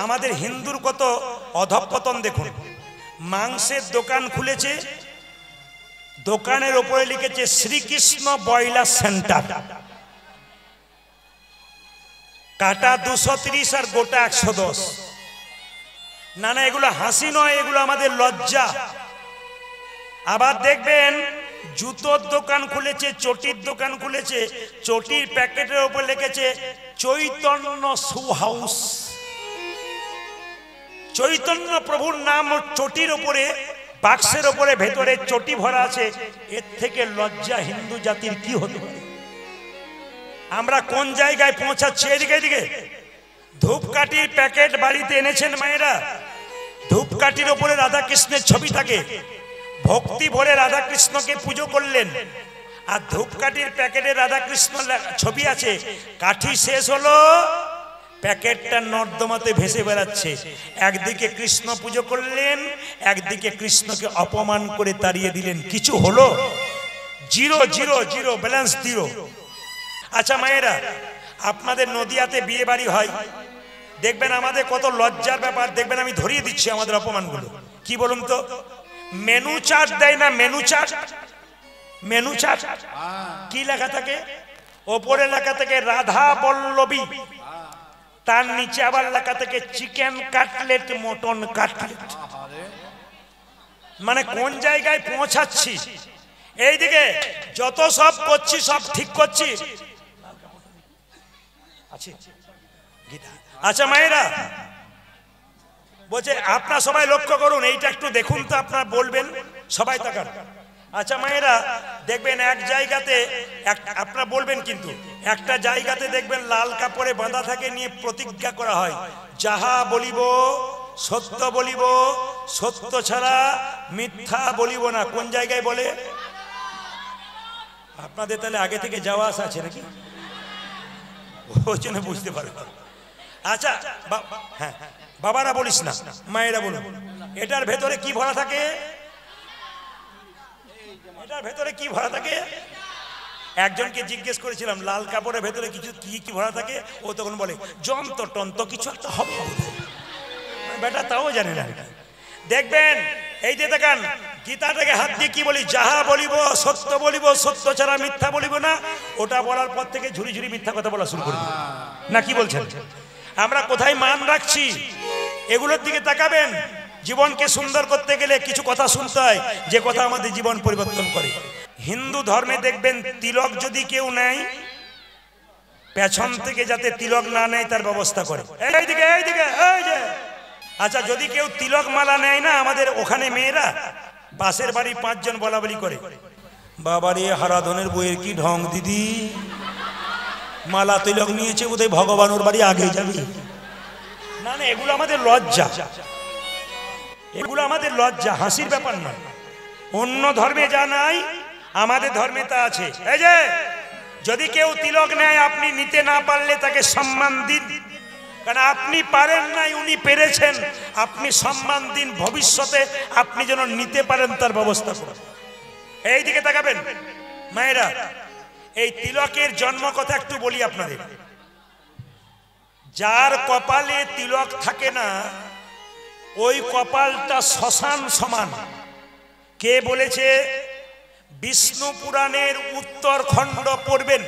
আমাদের হিন্দুর কত অধঃপতন দেখুন। মাংসের দোকান খুলেছে, দোকানের উপরে লিখেছে শ্রীকৃষ্ণ ব্রয়লার সেন্টার, কাটা 230 আর গোটা 110। না না, এগুলো হাসি নয়, এগুলো আমাদের লজ্জা। আবার দেখবেন জুতোর দোকান খুলেছে, চটির দোকান খুলেছে, চটির প্যাকেটের উপর লিখেছে চৈতন্য শু হাউস। চৈতন্য প্রভুর নাম চটির উপরে, বাক্সের উপরে ভেতরে চটি ভরা আছে। এর থেকে লজ্জা হিন্দু জাতির কি হতে পারে? আমরা কোন জায়গায় পৌঁছাচ্ছি? এদিকে এদিকে ধূপকাঠির প্যাকেট বাড়িতে এনেছেন মায়েরা, ধূপকাঠির উপরে রাধা কৃষ্ণের ছবি থাকে, ভক্তি ভরে রাধা কৃষ্ণকে পুজো করলেন, আর ধূপকাঠির প্যাকেটে রাধা কৃষ্ণ ছবি আছে। কাঠি শেষ হলো, প্যাকেটটা নর্দমাতে ভেসে বেড়াচ্ছে। একদিকে কৃষ্ণ পুজো করলেন, একদিকে কৃষ্ণকে অপমান করে তাড়িয়ে দিলেন। কিছু হলো? Zero zero zero, balance zero. আচ্ছা মায়েরা, আপনাদের নদিয়াতে বিয়ে বাড়ি হয়, দেখবেন আমাদের কত লজ্জার ব্যাপার। দেখবেন আমি ধরিয়ে দিচ্ছি আমাদের অপমানগুলো। কি বলুন তো, মেনু চার্ট দেয় না? মেনু চার্ট, মেনু চার্ট কি লেখা থাকে? ওপরে লেখা থাকে রাধা বল্লভী, তার নিচে আবার লেখা থাকে চিকেন কাটলেট, মটন কাটলেট। মানে কোন জায়গায় পৌঁছাচ্ছি? এইদিকে যত সব করছি সব ঠিক করছি। আচ্ছা মায়েরা, বলছে আপনারা সবাই লক্ষ্য করুন, এইটা একটু দেখুন তো, আপনারা বলবেন, সবাই তাকান। আচ্ছা মায়েরা, দেখবেন এক জায়গাতে, আপনারা বলবেন কিন্তু, একটা জায়গাতে দেখবেন লাল কাপড়ে বাঁধা থাকে, নিয়ে প্রতিজ্ঞা করা হয়, যাহা বলিব সত্য বলিব, সত্য ছাড়া মিথ্যা বলিব না। কোন জায়গায় বলে? আপনাদের তাহলে আগে থেকে যাওয়া আসা আছে নাকি? ওই জন্য বুঝতে পারবে। আচ্ছা হ্যাঁ, বাবারা বলিস না, মায়েরা বলুন, এটার ভেতরে কি ভরা থাকে? এটার ভেতরে কি ভরা থাকে? একজনকে জিজ্ঞেস করেছিলাম লাল কাপড়ের ভেতরে কিছু কি ভরা থাকে, ও তখন বলে যন্ত্র টন্ত্র কিছু একটা হবে, বেটা তাও জানে না। দেখবেন এই যে দেখেন গীতাটাকে হাত দিয়ে কি বলি, যাহা বলিব সত্য বলিব, সত্য ছাড়া মিথ্যা বলিব না। ওটা বলার পর থেকে ঝুড়ি ঝুড়ি মিথ্যা কথা বলা শুরু করবে না। কি বলছেন? আমরা কোথায় মান রাখছি এগুলোর দিকে তাকাবেন। জীবনকে সুন্দর করতে গেলে কিছু কথা শুনতে হয়, যে কথা আমাদের জীবন পরিবর্তন করে। হিন্দু ধর্মে দেখবেন তিলক যদি কেউ নেয়, পেছন থেকে যাতে তিলক না নেয় তার ব্যবস্থা করে। এইদিকে এইদিকে এই যে, আচ্ছা যদি কেউ তিলক মালা নেয় না, আমাদের ওখানে মেয়েরা পাশের বাড়ি 5 জন বলা বলি করে, বাবারে হারাধনের বইয়ের কি ঢং দিদি, মালা তিলক নিয়েছে, বোধহয় ভগবান ওর বাড়ি আগে যাবে। না না, এগুলো আমাদের লজ্জা, এগুলো আমাদের লজ্জা, হাসির ব্যাপার নয়। অন্য ধর্মে যা নাই আমাদের ধর্মে তা আছে। এই যে যদি কেউ তিলক নেয়, আপনি নিতে না পারলে তাকে সম্মান দিন, কারণ আপনি পারেন নাই, উনি পেরেছেন, আপনি সম্মান দিন। ভবিষ্যতে আপনি যেন নিতে পারেন তার ব্যবস্থা করুন। এই দিকে তাকাবেন মায়েরা। এই তিলকের জন্ম কথা একটু বলি আপনাদের। যার কপালে তিলক থাকে না, ওই কপালটা শ্মশান সমান। কে বলেছে? বিষ্ণু পুরাণের উত্তর খণ্ড পড়বেন,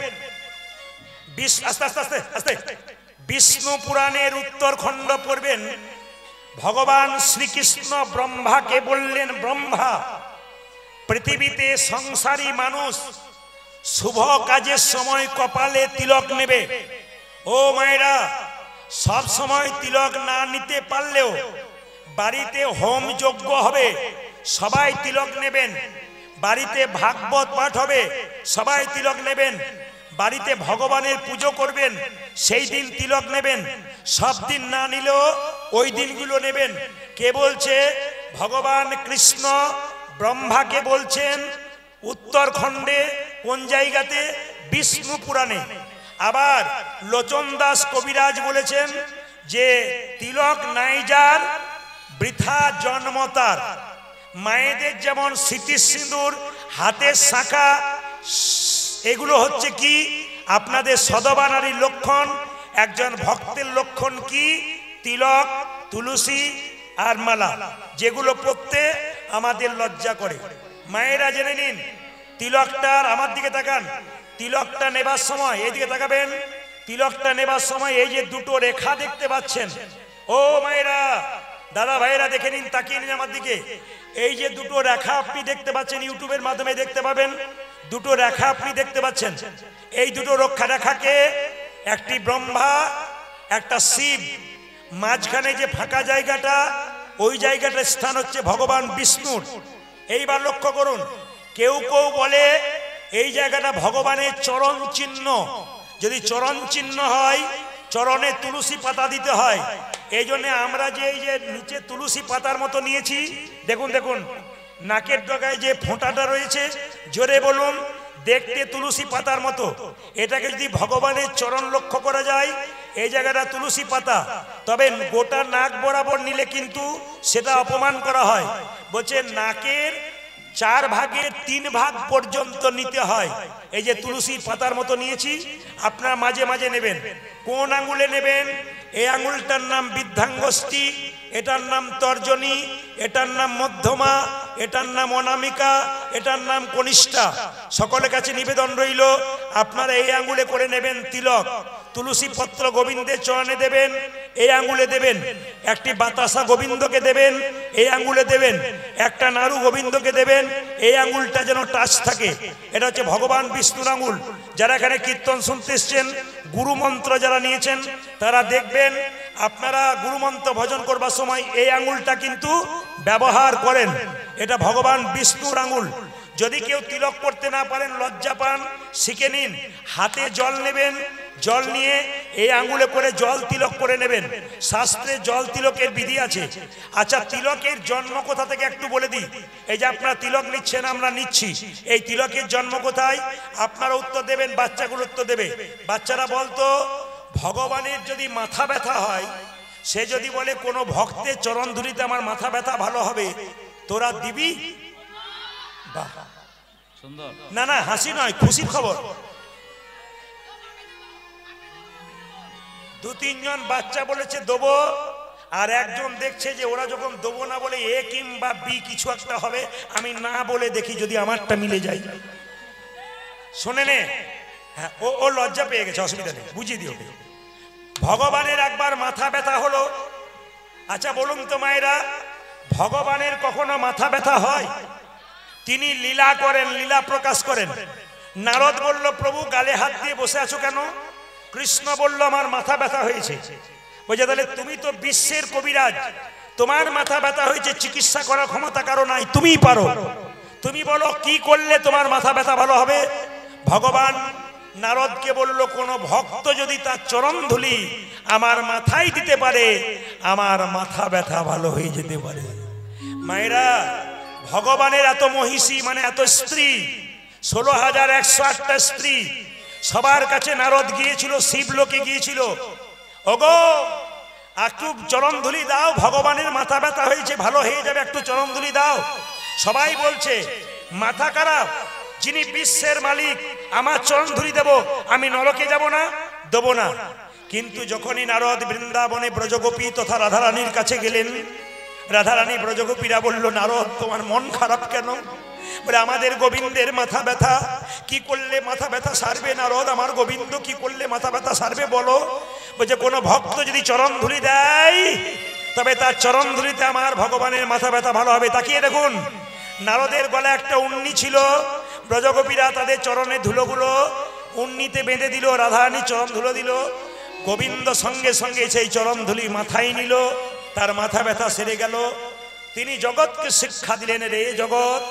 আস্তে আস্তে আস্তে আস্তে, বিষ্ণু পুরাণের উত্তর খণ্ড পড়বেন। ভগবান শ্রীকৃষ্ণ ব্রহ্মাকে বললেন, ব্রহ্মা, পৃথিবীতে সংসারী মানুষ শুভ কাজের সময় কপালে তিলক নেবে। ও মায়েরা, সব সময় তিলক না নিতে পারলেও বাড়িতে হোম যজ্ঞ হবে, সবাই তিলক নেবেন। বাড়িতে ভাগবত পাঠ হবে, সবাই তিলক নেবেন। বাড়িতে ভগবানের পুজো করবেন, সেই দিন তিলক নেবেন। সব দিন না নিলেও ওই দিনগুলো নেবেন। কে বলছে? ভগবান কৃষ্ণ ব্রহ্মাকে বলছেন উত্তরখণ্ডে। কোন জায়গাতে? বিষ্ণু পুরাণে। আবার লোচন দাস কবিরাজ বলেছেন যে তিলক নাই যার বৃথা জন্ম তার। মায়েদের যেমন সিঁথি সিঁদুর, হাতের শাঁখা, এগুলো হচ্ছে কি আপনাদের সদবা নারীর লক্ষণ। একজন ভক্তের লক্ষণ কি? তিলক, তুলসী আর মালা, যেগুলো পরতে আমাদের লজ্জা করে। মায়েরা জেনে নিন, তিলকটার, আমার দিকে তাকান, তিলকটা নেবার সময় এইদিকে তাকাবেন, তিলকটা নেবার সময় এই যে দুটো রেখা দেখতে পাচ্ছেন, ও মায়েরা, দাদা ভাইরা দেখে নিন, তাকিয়ে নিন আমার দিকে। এই যে দুটো রেখা আপনি দেখতে পাচ্ছেন, ইউটিউবের মাধ্যমে দেখতে পাবেন, দুটো রেখা আপনি দেখতে পাচ্ছেন। এই দুটো রক্ষা রেখাকে একটি ব্রহ্মা, একটা শিব, মাঝখানে যে ফাঁকা জায়গাটা, ওই জায়গাটার স্থান হচ্ছে ভগবান বিষ্ণুর। এইবার লক্ষ্য করুন, কেউ কেউ বলে এই জায়গাটা ভগবানের চরণ চিহ্ন। যদি চরণ চিহ্ন হয়, চরণে তুলসী পাতা দিতে হয়। এই জন্য আমরা যে এই যে নিচে তুলসী পাতার মতো নিয়েছি, দেখুন দেখুন নাকের ডগায় যে ফোঁটাটা রয়েছে, জোরে বলুন, দেখতে তুলসী পাতার মতো। এটাকে যদি ভগবানের চরণ লক্ষ্য করা যায়, এই জায়গাটা তুলসী পাতা, তবে গোটা নাক বরাবর নিলে কিন্তু সেটা অপমান করা হয়। বলছে নাকের 4 ভাগের 3 ভাগ পর্যন্ত নিতে হয়। এই যে তুলসী পাতার মতো নিয়েছি, আপনারা মাঝে মাঝে নেবেন। কোন আঙ্গুলে নেবেন? এই আঙ্গুলটার নাম বৃদ্ধাঙ্গুষ্ঠী, এটার নাম তর্জনী, এটার নাম মধ্যমা, এটার নাম অনামিকা, এটার নাম কনিষ্ঠা। সকলের কাছে নিবেদন রইল, আপনারা এই আঙ্গুলে করে নেবেন তিলক। তুলসী পত্র গোবিন্দের চরণে দেবেন, এই আঙ্গুলে দেবেন। একটি বাতাসা গোবিন্দকে দেবেন, এই আঙ্গুলে দেবেন। একটা নাড়ু গোবিন্দকে দেবেন, এই আঙ্গুলটা যেন টাচ থাকে। এটা হচ্ছে ভগবান বিষ্ণুর আঙ্গুল। যারা এখানে কীর্তন শুনতে এসছেন, গুরুমন্ত্র যারা নিয়েছেন, তারা দেখবেন আপনারা গুরুমন্ত্র ভজন করবার সময় এই আঙ্গুলটা কিন্তু ব্যবহার করেন। এটা ভগবান বিষ্ণুর আঙ্গুল। যদি কেউ তিলক করতে না পারেন, লজ্জা পান, শিখে নিন। হাতে জল নেবেন, জল নিয়ে এই আঙ্গুলে করে জল তিলক করে নেবেন। শাস্ত্রে জল তিলকের বিধি আছে। আচ্ছা, তিলকের জন্ম কোথা থেকে একটু বলে দিই। এই যে আপনারা তিলক নিচ্ছেন, আমরা নিচ্ছি, এই তিলকের জন্ম কোথায়? আপনারা উত্তর দেবেন, বাচ্চাগুলো উত্তর দেবে। বাচ্চারা বলতো, ভগবানের যদি মাথা ব্যথা হয়, সে যদি বলে কোনো ভক্তের চরণ ধুলিতে আমার মাথা ব্যথা ভালো হবে, তোরা দিবি? না না, হাসি নয়, খুশির খবর। 2-3 জন বাচ্চা বলেছে দেবো, আর একজন দেখছে যে ওরা যখন দেবো না বলে এ কিংবা বি কিছু একটা হবে, আমি না বলে দেখি যদি আমারটা মিলে যায়। শোনে নে, হ্যাঁ, ও লজ্জা পেয়ে গেছে, অসুবিধা নেই, বুঝিয়ে দিও। ভগবানের একবার মাথা ব্যথা হলো। আচ্ছা বলুন তো মায়েরা, ভগবানের কখনো মাথা ব্যথা হয়? তিনি লীলা করেন, লীলা প্রকাশ করেন। নারদ বলল, প্রভু গালে হাত দিয়ে বসে আছো কেন? কৃষ্ণ বলল, আমার মাথা ব্যথা হয়েছে। বলছে, তাহলে তুমি তো বিশ্বের কবিরাজ, তোমার মাথা ব্যথা হয়েছে, চিকিৎসা করার ক্ষমতা কারো নাই, তুমিই পারো। তুমি বলো কি করলে তোমার মাথা ব্যথা ভালো হবে? ভগবান নারদকে বলল, কোন ভক্ত যদি তার চরণ ধুলি আমার মাথায় দিতে পারে, আমার মাথা ব্যথা ভালো হয়ে যেতে পারে। মায়েরা, ভগবানের এত মহিষী, মানে এত স্ত্রী, 16,108টা স্ত্রী, সবার কাছে নারদ গিয়েছিল, শিবলোকে গিয়েছিল। ওগো, একটু চরণ ধুলি দাও, ভগবানের মাথা ব্যথা হয়েছে, ভালো হয়ে যাবে, একটু চরণ ধুলি দাও। সবাই বলছে, মাথা খারাপ, যিনি বিশ্বের মালিক, আমার চরণ ধুলি দেব, আমি নরকে যাব না, দেব না। কিন্তু যখনই নারদ বৃন্দাবনে ব্রজগোপী তথা রাধারানীর কাছে গেলেন, রাধারানী ব্রজগোপীরা বলল, নারদ তোমার মন খারাপ কেন? বলে, আমাদের গোবিন্দের মাথা ব্যথা, কি করলে মাথা ব্যথা সারবে নারদ? আমার গোবিন্দ কি করলে মাথা ব্যথা সারবে বলো? বলছে, কোনো ভক্ত যদি চরণ ধুলি দেয়, তবে তার চরণ ধুলিতে আমার ভগবানের মাথা ব্যথা ভালো হবে। তাকিয়ে দেখুন, নারদের গলায় একটা উন্নি ছিল, ব্রজগোপীরা তাদের চরণের ধুলোগুলো উন্নিতে বেঁধে দিল, রাধারানী চরণ ধুলো দিল। গোবিন্দ সঙ্গে সঙ্গে সেই চরণ ধুলি মাথায় নিল, তার মাথা ব্যথা সেরে গেল। তিনি জগৎকে শিক্ষা দিলেন, রে জগৎ,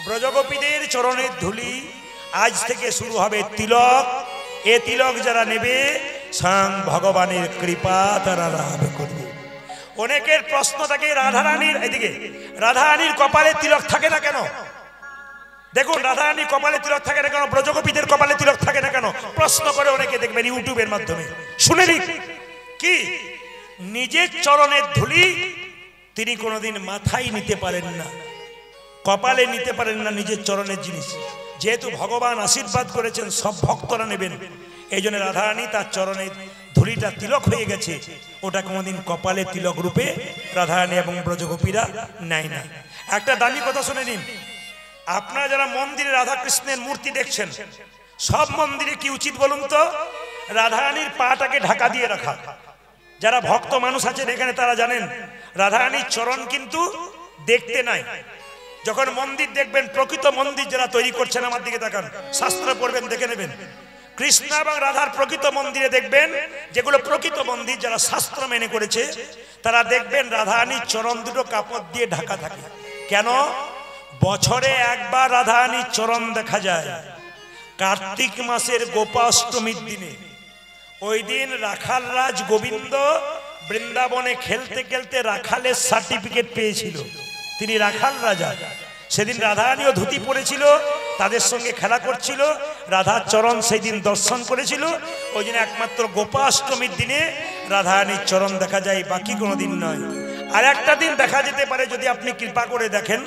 ব্রজগোপীদের চরণের ধুলি আজ থেকে শুরু হবে তিলক। এ তিলক যারা নেবে, স্বয়ং ভগবানের কৃপা তারা লাভ করবে। অনেকের প্রশ্ন থাকে, রাধারানীর, এদিকে রাধারানীর কপালে তিলক থাকে না কেন? দেখুন, রাধারানীর কপালে তিলক থাকে না কেন, ব্রজগোপীদের কপালে তিলক থাকে না কেন? প্রশ্ন করে অনেকে, দেখবেন ইউটিউবের মাধ্যমে। শুনে নিন, কি নিজের চরণের ধুলি তিনি কোনোদিন মাথায় নিতে পারেন না, কপালে নিতে পারেন না নিজের চরণের জিনিস। যেহেতু ভগবান আশীর্বাদ করেছেন সব ভক্তরা নেবেন, এই জন্য রাধারানী তার চরণের ধুলিটা তিলক হয়ে গেছে, ওটা কোনোদিন কপালে তিলক রূপে রাধারানী এবং ব্রজগোপীরা নেয় না। একটা দামি কথা শুনে নিন, আপনারা যারা মন্দিরে রাধা কৃষ্ণের মূর্তি দেখছেন, সব মন্দিরে কি উচিত বলুন তো? রাধারানীর পাটাকে ঢাকা দিয়ে রাখা। যারা ভক্ত মানুষ আছেন এখানে তারা জানেন রাধারানীর চরণ কিন্তু দেখতে নাই। যখন মন্দির দেখবেন, প্রকৃত মন্দির যারা তৈরি করছেন, আমার দিকে তাকান, শাস্ত্র পড়বেন, দেখে নেবেন, কৃষ্ণ এবং রাধার প্রকৃত মন্দিরে দেখবেন, যেগুলো প্রকৃত মন্দির যারা শাস্ত্র মেনে করেছে, তারা দেখবেন রাধারানীর চরণ দুটো কাপড় দিয়ে ঢাকা থাকে। কেন? বছরে একবার রাধারানীর চরণ দেখা যায়, কার্তিক মাসের গোপাষ্টমীর দিনে। ওই দিন রাখাল রাজ গোবিন্দ বৃন্দাবনে খেলতে খেলতে রাখালের সার্টিফিকেট পেয়েছিল, তিনি রাখাল রাজা। সেদিন রাধারানীও ধুতি পরেছিল, তাদের সঙ্গে খেলা করছিল, রাধার চরণ সেই দিন দর্শন করেছিল। ওই দিন একমাত্র গোপাষ্টমীর দিনে রাধারানীর চরণ দেখা যায়, বাকি কোনো দিন নয়। আর একটা দিন দেখা যেতে পারে, যদি আপনি কৃপা করে দেখেন,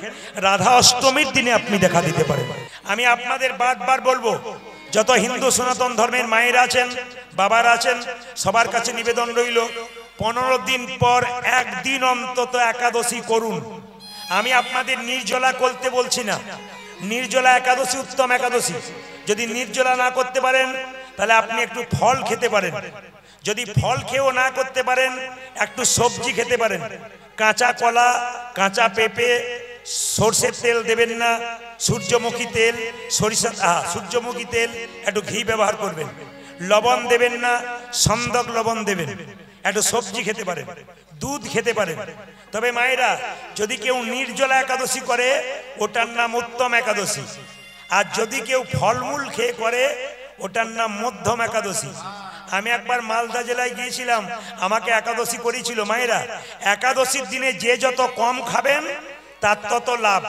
রাধা অষ্টমীর দিনে আপনি দেখা দিতে পারেন। আমি আপনাদের বারবার বলবো, যত হিন্দু সনাতন ধর্মের মায়েরা আছেন, বাবারা আছেন, সবার কাছে নিবেদন রইল, 15 দিন পর একদিন অন্তত একাদশী করুন। আমি আপনাদের নির্জলা করতে বলছি না, নির্জলা একাদশী উত্তম একাদশী। যদি নির্জলা না করতে পারেন তাহলে আপনি একটু ফল খেতে পারেন। যদি ফল খেয়েও না করতে পারেন, একটু সবজি খেতে পারেন। কাঁচা কলা, কাঁচা পেঁপে, সরষের তেল দেবেন না, সূর্যমুখী তেল, সূর্যমুখী তেল, একটু ঘি ব্যবহার করবেন। লবণ দেবেন না, সন্দক লবণ দেবেন। একটু সবজি খেতে পারেন, দুধ খেতে পারেন। তবে মায়েরা, যদি কেউ নির্জলা একাদশী করে, ওটার নাম উত্তম একাদশী। আর যদি কেউ ফলমূল খেয়ে করে, ওটার নাম মধ্যম একাদশী। আমি একবার মালদা জেলায় গিয়েছিলাম, আমাকে একাদশী করেছিল। মায়েরা, একাদশীর দিনে যে যত কম খাবেন তার তত লাভ,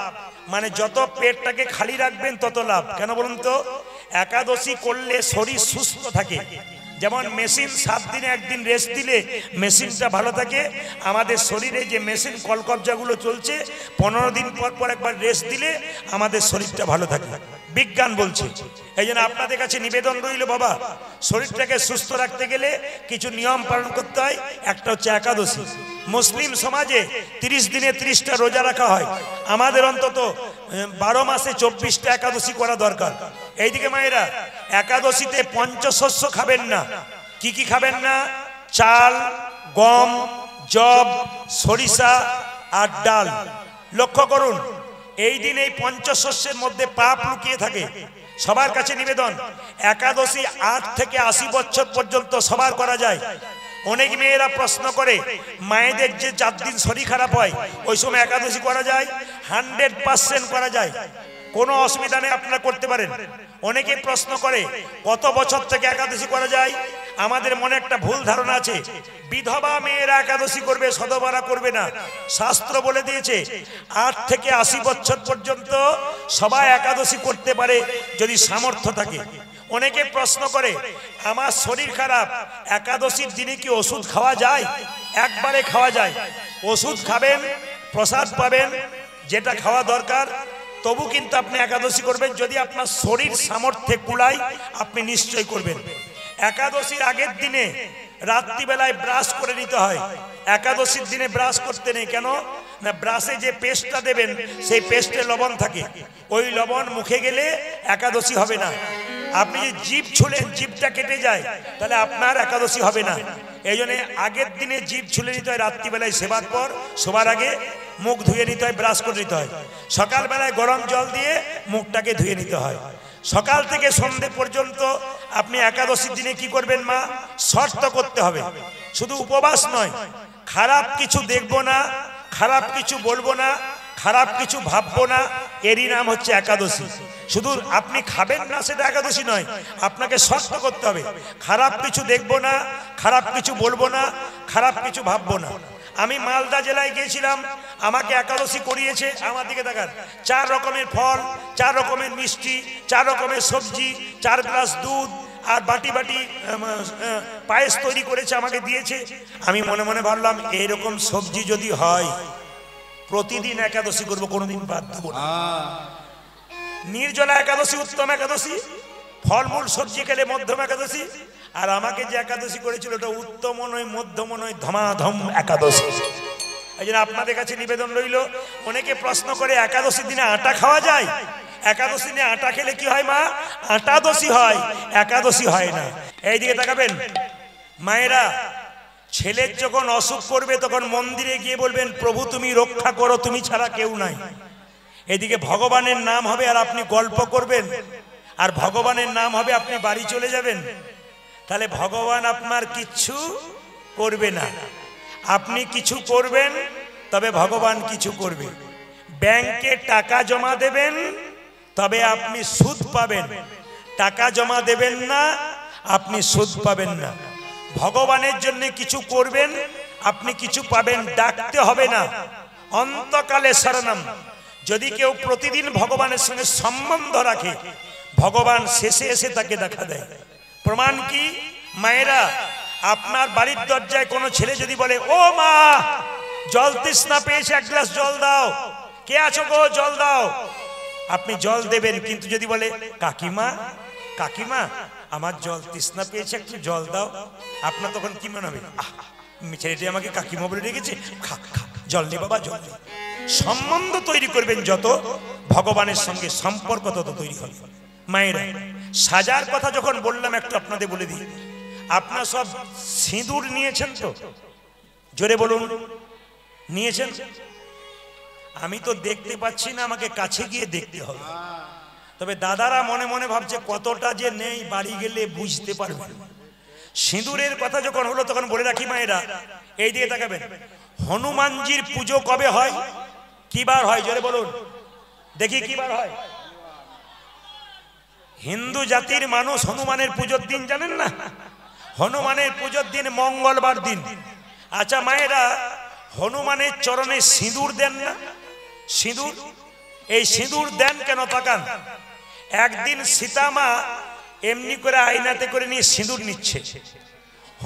মানে যত পেটটাকে খালি রাখবেন তত লাভ। কেন বলুন তো? একাদশী করলে শরীর সুস্থ থাকে। যেমন মেশিন 7 দিনে একদিন রেস্ট দিলে মেশিনটা ভালো থাকে, আমাদের শরীরে যে মেশিন কলকবজাগুলো চলছে, 15 দিন পর পর একবার রেস্ট দিলে আমাদের শরীরটা ভালো থাকে, বিজ্ঞান বলছে। এই জন্য আপনাদের কাছে নিবেদন রইল, বাবা, শরীরটাকে সুস্থ রাখতে গেলে কিছু নিয়ম পালন করতে হয়। একটা হচ্ছে একাদশী। মুসলিম সমাজে 30 দিনে 30টা রোজা রাখা হয়, আমাদের অন্তত 12 মাসে 24টা একাদশী করা দরকার। এইদিকে মায়েরা, একাদশীতে পঞ্চশস্য খাবেন না। কি কি খাবেন না? চাল, গম, জব, সরিষা আর ডাল। লক্ষ্য করুন, এই দিন এই পঞ্চশস্যের মধ্যে পাপ লুকিয়ে থাকে। সবার কাছে নিবেদন, একাদশী 8 থেকে 80 বছর পর্যন্ত সবার করা যায়। অনেক মেয়েরা প্রশ্ন করে, মায়েদের যে 4 দিন শরীর খারাপ হয়, ওই সময় একাদশী করা যায়? 100% করা যায়, কোনো অসুবিধা নেই, আপনারা করতে পারেন। অনেকে প্রশ্ন করে, কত বছর থেকে একাদশী করা যায়? আমাদের মনে একটা ভুল ধারণা আছে, বিধবা মেয়েরা একাদশী করবে, সধবারা করবে না। শাস্ত্র বলে দিয়েছে 8 থেকে 80 বছর পর্যন্ত সবাই একাদশী করতে পারে, যদি সামর্থ্য থাকে। অনেকে প্রশ্ন করে, আমার শরীর খারাপ, একাদশীর দিনে কি ওষুধ খাওয়া যায়? একবারে খাওয়া যায়। ওষুধ খাবেন, প্রসাদ পাবেন, যেটা খাওয়া দরকার, তবু কিন্তু আপনি একাদশী করবেন। যদি আপনার শরীর সামর্থ্যে কুলায়, আপনি নিশ্চয় করবেন। একাদশীর আগের দিনে রাত্রিবেলায় ব্রাশ করে নিতে হয়। একাদশীর দিনে ব্রাশ করতে নেই। কেন না? ব্রাশে যে পেস্টটা দেবেন, সেই পেস্টে লবণ থাকে, ওই লবণ মুখে গেলে একাদশী হবে না। আপনি যে জিভ ছুলেন, জিভটা কেটে যায়, তাহলে আপনার একাদশী হবে না। এই জন্য আগের দিনে জিভ ছুলে নিতে হয়, রাত্রিবেলায় সেবার পর শোবার আগে মুখ ধুয়ে নিতে হয়, ব্রাশ করে নিতে হয়। সকালবেলায় গরম জল দিয়ে মুখটাকে ধুয়ে নিতে হয়। সকাল থেকে সন্ধ্যে পর্যন্ত আপনি একাদশীর দিনে কি করবেন মা? শর্ত করতে হবে, শুধু উপবাস নয়। খারাপ কিছু দেখবো না, খারাপ কিছু বলবো না, খারাপ কিছু ভাববো না, এরই নাম হচ্ছে একাদশী। শুধু আপনি খাবেন না সেটা একাদশী নয়, আপনাকে শর্ত করতে হবে। খারাপ কিছু দেখবো না, খারাপ কিছু বলবো না, খারাপ কিছু ভাববো না। আমি মালদা জেলায় গিয়েছিলাম, আমাকে একাদশী করিয়েছে। আমার দিকে দেখান, 4 রকমের ফল, 4 রকমের মিষ্টি, 4 রকমের সবজি, 4 গ্লাস দুধ আর বাটি বাটি পায়েস তৈরি করেছে, আমাকে দিয়েছে। আমি মনে মনে ভাবলাম, এইরকম সবজি যদি হয়, প্রতিদিন একাদশী করবো, কোনোদিন বাদ দেবো না। নির্জলা একাদশী উত্তম একাদশী। ফলমূল সবজি খেলে মধ্যম একাদশী, আর আমাকে যে একাদশী করেছিল ওটা উত্তম নয়, মধ্যম নয়, ধমাধম একাদশী। এই জন্য আপনাদের কাছে নিবেদন রইল, অনেকে প্রশ্ন করে একাদশীর দিনে আটা খাওয়া যায়? একাদশী দিনে আটা খেলে কি হয় মা? আটাদশী হয়, একাদশী হয় না। এইদিকে তাকাবেন মায়েরা, ছেলের যখন অসুখ করবে তখন মন্দিরে গিয়ে বলবেন প্রভু তুমি রক্ষা করো, তুমি ছাড়া কেউ নাই। এদিকে ভগবানের নাম হবে আর আপনি গল্প করবেন, আর ভগবানের নাম হবে আপনি বাড়ি চলে যাবেন। তাহলে ভগবান আপনার কিচ্ছু করবে না, আপনি কিছু করবেন তবে ভগবান কিছু করবে। ব্যাংকে টাকা জমা দেবেন তবে আপনি সুদ পাবেন, টাকা জমা দেবেন না আপনি সুদ পাবেন না। ভগবানের জন্য কিছু করবেন আপনি কিছু পাবেন, ডাকতে হবে না। অন্তকালে শরণম, যদি কেউ প্রতিদিন ভগবানের সঙ্গে সম্বন্ধ রাখে ভগবান শেষে এসে তাকে দেখা দেয়। প্রমাণ কি? মায়েরা, আপনার বাড়ির দরজায় কোনো ছেলে যদি বলে ও মা জল তৃষ্ণা পেয়েছে, এক গ্লাস জল দাও, কে আছো গো জল দাও, আপনি জল দেবেন। কিন্তু যদি বলে কাকিমা কাকিমা আমার জল তৃষ্ণা পেয়েছে, একটু জল দাও, আপনার তখন কি মনে হবে? ছেলেটি আমাকে কাকিমা বলে রেখেছে, খা খা জল নে বাবা জল নে। সম্বন্ধ তৈরি করবেন যত, ভগবানের সঙ্গে সম্পর্ক তত তৈরি হবে। মায়েরা, সাজার কথা যখন বললাম একটু আপনাদের বলে দিই, আপনারা সব সিঁদুর নিয়েছেন তো? জোরে বলুন, নিয়েছেন? আমি তো দেখতে পাচ্ছি না, আমাকে কাছে গিয়ে দেখতে হবে। তবে দাদারা মনে মনে ভাবছে কতটা যে নেই, বাড়ি গেলে বুঝতে পারবেন। সিঁদুরের কথা যখন হলো তখন বলে রাখি মায়েরা, এই দিকে তাকাবেন, হনুমানজির পুজো কবে হয়? কি বার হয়? জোরে বলুন দেখি, কি বার হয়? হিন্দু জাতির মানুষ হনুমানের পুজোর দিন জানেন না? হনুমানের পুজোর দিন মঙ্গলবার দিন। আচ্ছা মায়েরা, হনুমানের চরণে সিঁদুর দেন না? সিঁদুর, এই সিঁদুর দেন কেন? তাকান, একদিন সীতামা এমনি করে আয়নাতে করে নিয়ে সিঁদুর নিচ্ছে।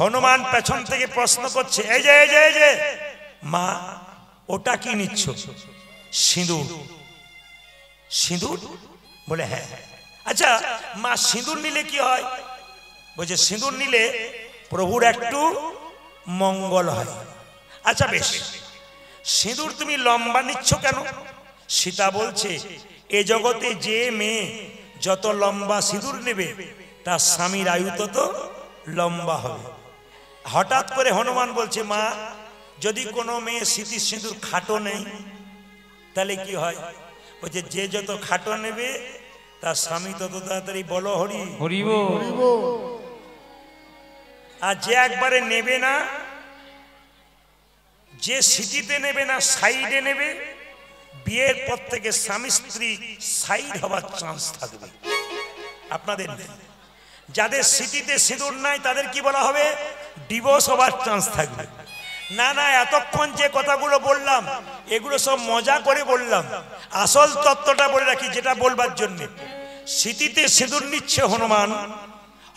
হনুমান পেছন থেকে প্রশ্ন করছে, এই যে এই যে এই যে মা ওটা কি নিচ্ছ? সিঁদুর। সিঁদুর? বলে হ্যাঁ। আচ্ছা মা সিঁদুর নিলে কি হয়? বলছে সিঁদুর নিলে প্রভুর একটু মঙ্গল হয়। আচ্ছা বেশ, সিঁদুর তুমি লম্বা নিচ্ছ কেন? সীতা বলছে এ জগতে যে মেয়ে যত লম্বা সিঁদুর নেবে তার স্বামীর আয়ু তত লম্বা হবে। হঠাৎ করে হনুমান বলছে মা যদি কোনো মেয়ে স্মৃতির সিঁদুর খাটো নেই তাহলে কি হয়? বলছে যে যত খাটো নেবে তার স্বামী তত তাড়াতাড়ি বলো হরি হরিব, আর যে একবারে নেবে না, যে সিটিতে নেবে না সাইডে নেবে, বিয়ের পর থেকে স্বামী স্ত্রী সাইড হওয়ার চান্স থাকবে। আপনাদের যাদের সিটিতে সিঁদুর নাই তাদের কি বলা হবে? ডিভোর্স হওয়ার চান্স থাকবে। না না, এতক্ষণ যে কথাগুলো বললাম এগুলো সব মজা করে বললাম, আসল তত্ত্বটা বলে রাখি যেটা বলবার জন্য। সিটিতে সিঁদুর নিচ্ছে হনুমান,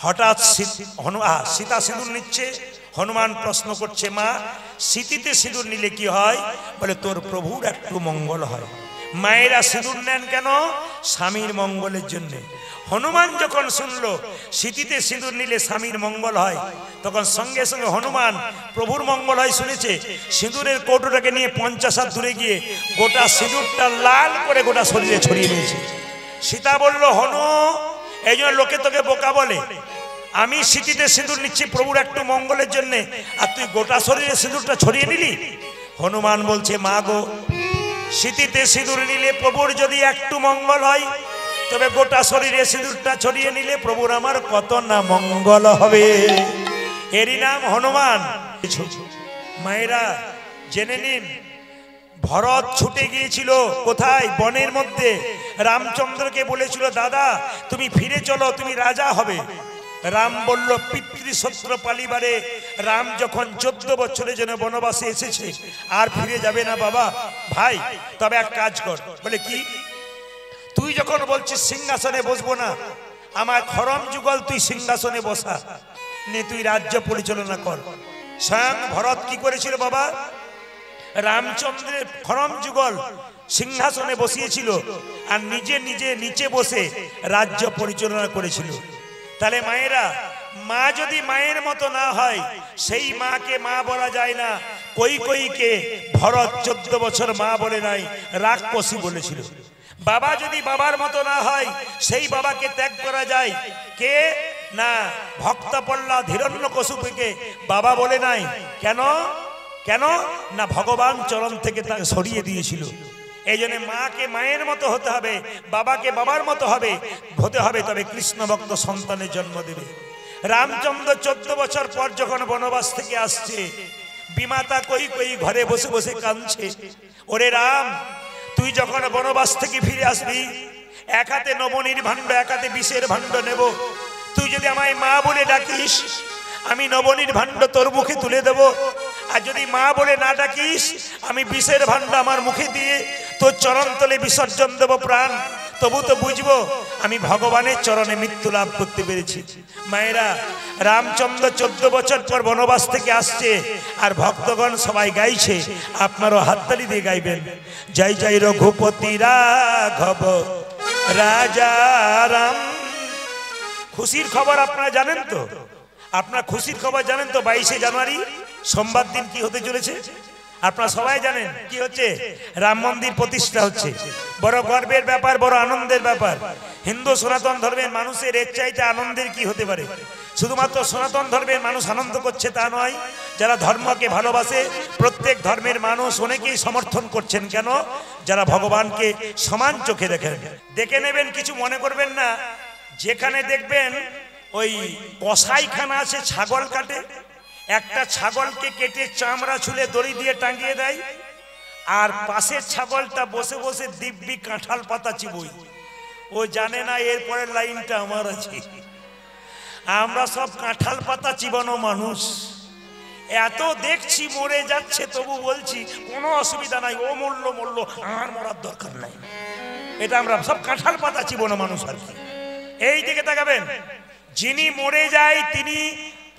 হঠাৎ সীতা সিঁদুর নিচ্ছে, হনুমান প্রশ্ন করছে মা সিটিতে সিঁদুর নিলে কি হয়? বলে তোর প্রভুর একটু মঙ্গল হয়। মায়েরা সিঁদুর নেন কেন? স্বামীর মঙ্গলের জন্য। হনুমান যখন শুনলো সিটিতে সিঁদুর নিলে স্বামীর মঙ্গল হয়, তখন সঙ্গে সঙ্গে হনুমান প্রভুর মঙ্গল হয় শুনেছে, সিঁদুরের কৌটোটাকে নিয়ে 50 হাত দূরে গিয়ে গোটা সিঁদুরটা লাল করে গোটা শরীরে ছড়িয়ে নিয়েছে। সীতা বলল হনু, এই জন্য লোকে তোকে বোকা বলে, আমি সিটিতে সিঁদুর নিচ্ছি প্রভুর একটু মঙ্গলের জন্য, আর তুই গোটা শরীরে সিঁদুরটা ছড়িয়ে নিলি। হনুমান বলছে মা গো, সিটিতে সিঁদুর নিলে প্রভুর যদি একটু মঙ্গল হয়, তবে গোটা শরীরে সিঁদুরটা ছড়িয়ে নিলে প্রভুর আমার কত না মঙ্গল হবে। এরই নাম হনুমান। মায়েরা জেনে নিন, ভরত ছুটে গিয়েছিল কোথায়? বনের মধ্যে। রামচন্দ্রকে বলেছিল দাদা তুমি ফিরে চলো, তুমি রাজা হবে। রাম বলল পিতৃশত্র পালিবারে রাম যখন 14 বছরের জন্য বনবাসে এসেছে আর ফিরে যাবে না বাবা। ভাই তবে এক কাজ কর। বলে কি? তুই যখন বলছিস সিংহাসনে বসবো না, আমার খরম যুগল তুই সিংহাসনে বসা নে, তুই রাজ্য পরিচালনা কর। স্বয়ং ভরত কি করেছিল বাবা? রামচন্দ্রের খড়ম যুগল সিংহাসনে বসিয়েছিল আর নিজে নিজে নিচে বসে রাজ্য পরিচালনা করেছিল। তাহলে মায়েরা, মা যদি মায়ের মতো না হয় সেই মাকে মা বলা যায় না। কৈকেয়ীকে ভরত 14 বছর মা বলে নাই, রাক্ষসী বলেছিল। বাবা যদি বাবার মতো না হয় সেই বাবাকে ত্যাগ করা যায়, কে না ভক্ত প্রহ্লাদ হিরণ্যকশিপুকে বাবা বলে নাই। কেন? কেন না ভগবান চরণ থেকে তাকে সরিয়ে দিয়েছিল। এই জন্য মাকে মায়ের মতো হতে হবে, বাবাকে বাবার মতো হতে হবে, তবে কৃষ্ণ ভক্ত সন্তানের জন্ম দেবে। রামচন্দ্র 14 বছর পর যখন বনবাস থেকে আসছে, বিমাতা কৈকেয়ী ঘরে বসে বসে কাঁদছে। ওরে রাম, তুই যখন বনবাস থেকে ফিরে আসবি, এক হাতে নবনীর ভাণ্ড, এক হাতে বিষের ভাণ্ড নেব। তুই যদি আমায় মা বলে ডাকিস, আমি নবনীর ভাণ্ড তোর মুখে তুলে দেব। আর যদি মা বলে না ডাকিস, আমি বিষের ভাণ্ড আমার মুখে দিয়ে তোর চরণ তলে বিসর্জন দেব প্রাণ। তবু তো বুঝবো আমি ভগবানের চরণে মৃত্যু লাভ করতে পেরেছি। মায়েরা, রামচন্দ্র 14 বছর পর বনবাস থেকে আসছে আর ভক্তগণ সবাই গাইছে, আপনারও হাততালি দিয়ে গাইবেন। জয় জয় রঘুপতি রাঘব রাজা রাম। খুশির খবর আপনারা জানেন তো? আপনারা খুশির খবর জানেন তো? 22শে জানুয়ারি সোমবার দিন কি হতে চলেছে আপনারা সবাই জানেন। কি হচ্ছে? রাম মন্দির প্রতিষ্ঠা হচ্ছে। বড় গর্বের ব্যাপার, বড় আনন্দের ব্যাপার। হিন্দু সনাতন ধর্মের মানুষের এর চাইতে আনন্দের কি হতে পারে? শুধুমাত্র সনাতন ধর্মের মানুষ আনন্দ করছে তা নয়, যারা ধর্মকে ভালোবাসে প্রত্যেক ধর্মের মানুষ অনেকেই সমর্থন করছেন। কেন? যারা ভগবানকে সমান চোখে দেখেন। দেখে নেবেন, কিছু মনে করবেন না। যেখানে দেখবেন ওই কসাইখানা আছে, ছাগল কাটে, একটা ছাগলকে কেটে চামড়া ছুলে দড়ি দিয়ে টাঙিয়ে দেয়, আর পাশের ছাগলটা বসে বসে দিব্যি কাঁঠাল পাতা চিবই। ও জানে না এরপরের লাইনটা আমার আছে। আমরা সব কাঁঠাল পাতা চিবানো মানুষ। এত দেখছি মরে যাচ্ছে, তবু বলছি কোনো অসুবিধা নাই, ও মরলো মরলো, আমার মরার দরকার নাই। এটা আমরা সব কাঁঠাল পাতা চিবানো মানুষ আর কি। এই দিকে তাকাবেন, যিনি মরে যায় তিনি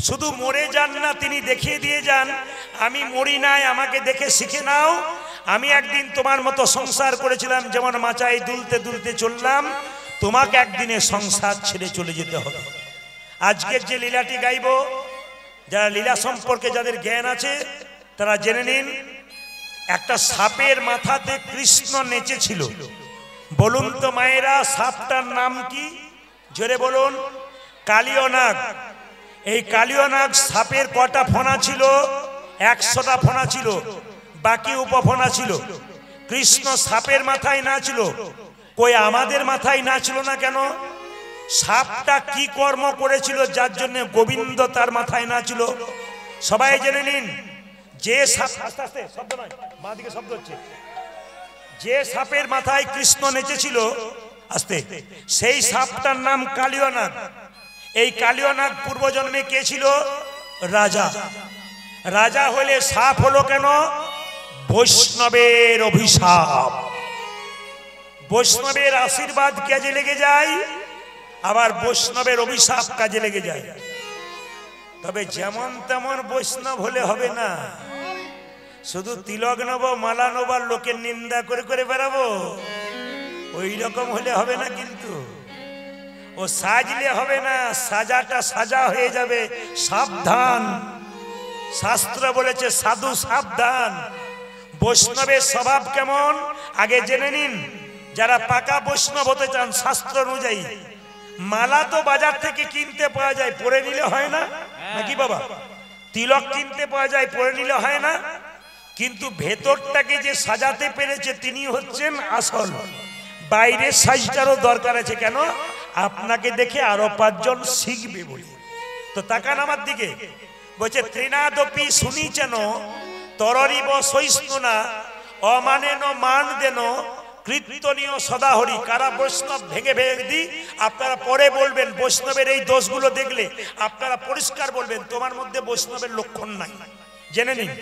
শুধু মরে যান না, তিনি দেখিয়ে দিয়ে যান আমি মরি নাই, আমাকে দেখে শিখে নাও। আমি একদিন তোমার মতো সংসার করেছিলাম, যেমন মাচায় দুলতে দুলতে চললাম, তোমাকে একদিনে সংসার ছেড়ে চলে যেতে হবে। আজকের যে লীলাটি গাইব, যারা লীলা সম্পর্কে যাদের জ্ঞান আছে তারা জেনে নিন। একটা সাপের মাথাতে কৃষ্ণ নেচেছিল। বলুন তো মায়েরা, সাপটার নাম কি? জোরে বলুন। কালীয় নাগ। এই কালীয় নাগ সাপের কটা ফণা ছিল? 100টা ফণা ছিল, বাকি উপফণা ছিল। কৃষ্ণ সাপের মাথায় নাচল, কই আমাদের মাথায় নাচল না কেন? সাপটা কি কর্ম করেছিল যার জন্য গোবিন্দ তার মাথায় নাচল? সবাই জেনে নিন। যে সাপ, আস্তে আস্তে শব্দ নয়, বাঁদিকে শব্দ হচ্ছে, যে সাপের মাথায় কৃষ্ণ নেচেছিল আস্তে, সেই সাপটার নাম কালীয় নাগ। এই কালীয় নাগ পূর্বজন্মে কে ছিল? রাজা। রাজা হলে সাপ হলো কেন? বৈষ্ণবের অভিশাপ। বৈষ্ণবের আশীর্বাদ কাজে লেগে যায়, আবার বৈষ্ণবের অভিশাপ কাজে লেগে যায়। তবে যেমন তেমন বৈষ্ণব হলে হবে না। শুধু তিলক নেব, মালা নেব, লোকের নিন্দা করে করে বেড়াবো, ওই রকম হলে হবে না। কিন্তু ও সাজলে হবে না, সাজাটা সাজা হয়ে যাবে। সাবধান, শাস্ত্র বলেছে সাধু সাবধান। বৈষ্ণবের স্বভাব কেমন আগে জেনে নিন। যারা পাকা বৈষ্ণব হতে চান শাস্ত্র অনুযায়ী, মালা তো বাজার থেকে কিনতে পাওয়া যায়, পরে নিলে হয় না নাকি বাবা? তিলক কিনতে পাওয়া যায়, পরে নিলে হয় না। কিন্তু ভেতরটাকে যে সাজাতে পেরেছে তিনি হচ্ছেন আসল। বাইরের সাজটারও দরকার আছে। কেন? আপনাকে দেখে আরো 5 জন শিখবে বলে। তো তাকান আমার দিকে, বলছে ত্রিনাদপি শুনিছেন তররিব সহিষ্ণুনা অমানেন মান দেন কীর্তনীয় সদাহরি। কারা বৈষ্ণব ভেঙে ভেঙে দি আপনারা পরে বলবেন, বৈষ্ণবের এই দোষগুলো দেখলে আপনারা পরিষ্কার বলবেন তোমার মধ্যে বৈষ্ণবের লক্ষণ নাই। জেনে নিন।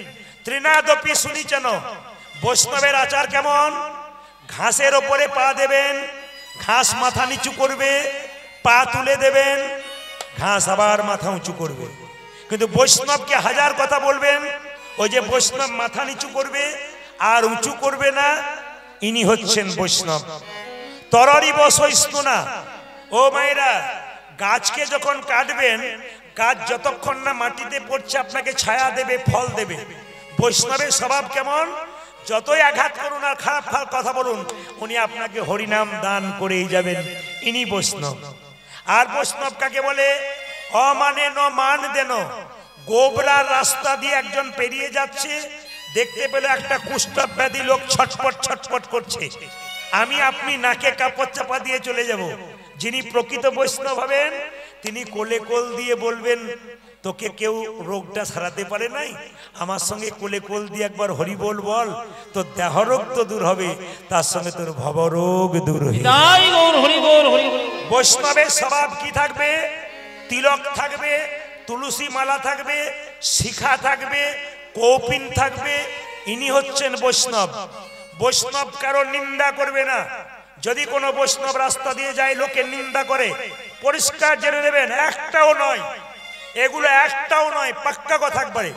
ত্রিনাদপি শুনিছেন, বৈষ্ণবের আচার কেমন? ঘাসের ওপরে পা দেবেন, ঘাস মাথা নিচু করবে, পা তুলে দেবেন, ঘাস আবার মাথা উঁচু করবে। কিন্তু বৈষ্ণবকে হাজার কথা বলবেন, ওই যে বৈষ্ণব মাথা নিচু করবে আর উঁচু করবে না, ইনি হচ্ছেন বৈষ্ণব। তররি বসইস্ত না। ও মায়েরা, গাছকে যখন কাটবেন, গাছ যতক্ষণ না মাটিতে পড়ছে আপনাকে ছায়া দেবে, ফল দেবে। বৈষ্ণবের স্বভাব কেমন? যতই আঘাত করুন আর খারাপ খারাপ কথা বলুন, উনি আপনাকে হরিনাম দান করেই যাবেন। ইনি বৈষ্ণব। আর বৈষ্ণব কাকে বলে? অমানে ন মান দেন। গোবরার রাস্তা দিয়ে একজন পেরিয়ে যাচ্ছে, দেখতে পেলে একটা কুষ্ঠ ব্যাধি লোক ছটপট ছটপট করছে, আমি আপনি নাকে কাপড় চাপা দিয়ে চলে যাব। যিনি প্রকৃত বৈষ্ণব হবেন, তিনি কোলে কোল দিয়ে বলবেন, তোকে কেউ রোগটা সারাতে পারে নাই, আমার সঙ্গে কোলে কোল দিয়ে একবার হরি বল বল, তোর দেহ রোগ তো দূর হবে, তার সঙ্গে তোর ভবরোগ দূর হবে। বৈষ্ণবের স্বভাব কি থাকবে? তিলক থাকবে, তুলসী মালা থাকবে, শিখা থাকবে, কৌপিন থাকবে। ইনি হচ্ছেন বৈষ্ণব। বৈষ্ণব কারো নিন্দা করবে না। যদি কোনো বৈষ্ণব রাস্তা দিয়ে যায়, লোকে নিন্দা করে, পরিষ্কার জেনে নেবেন, একটাও নয়, এগুলো একটাও নয়, পাক্কা কথা একবারে।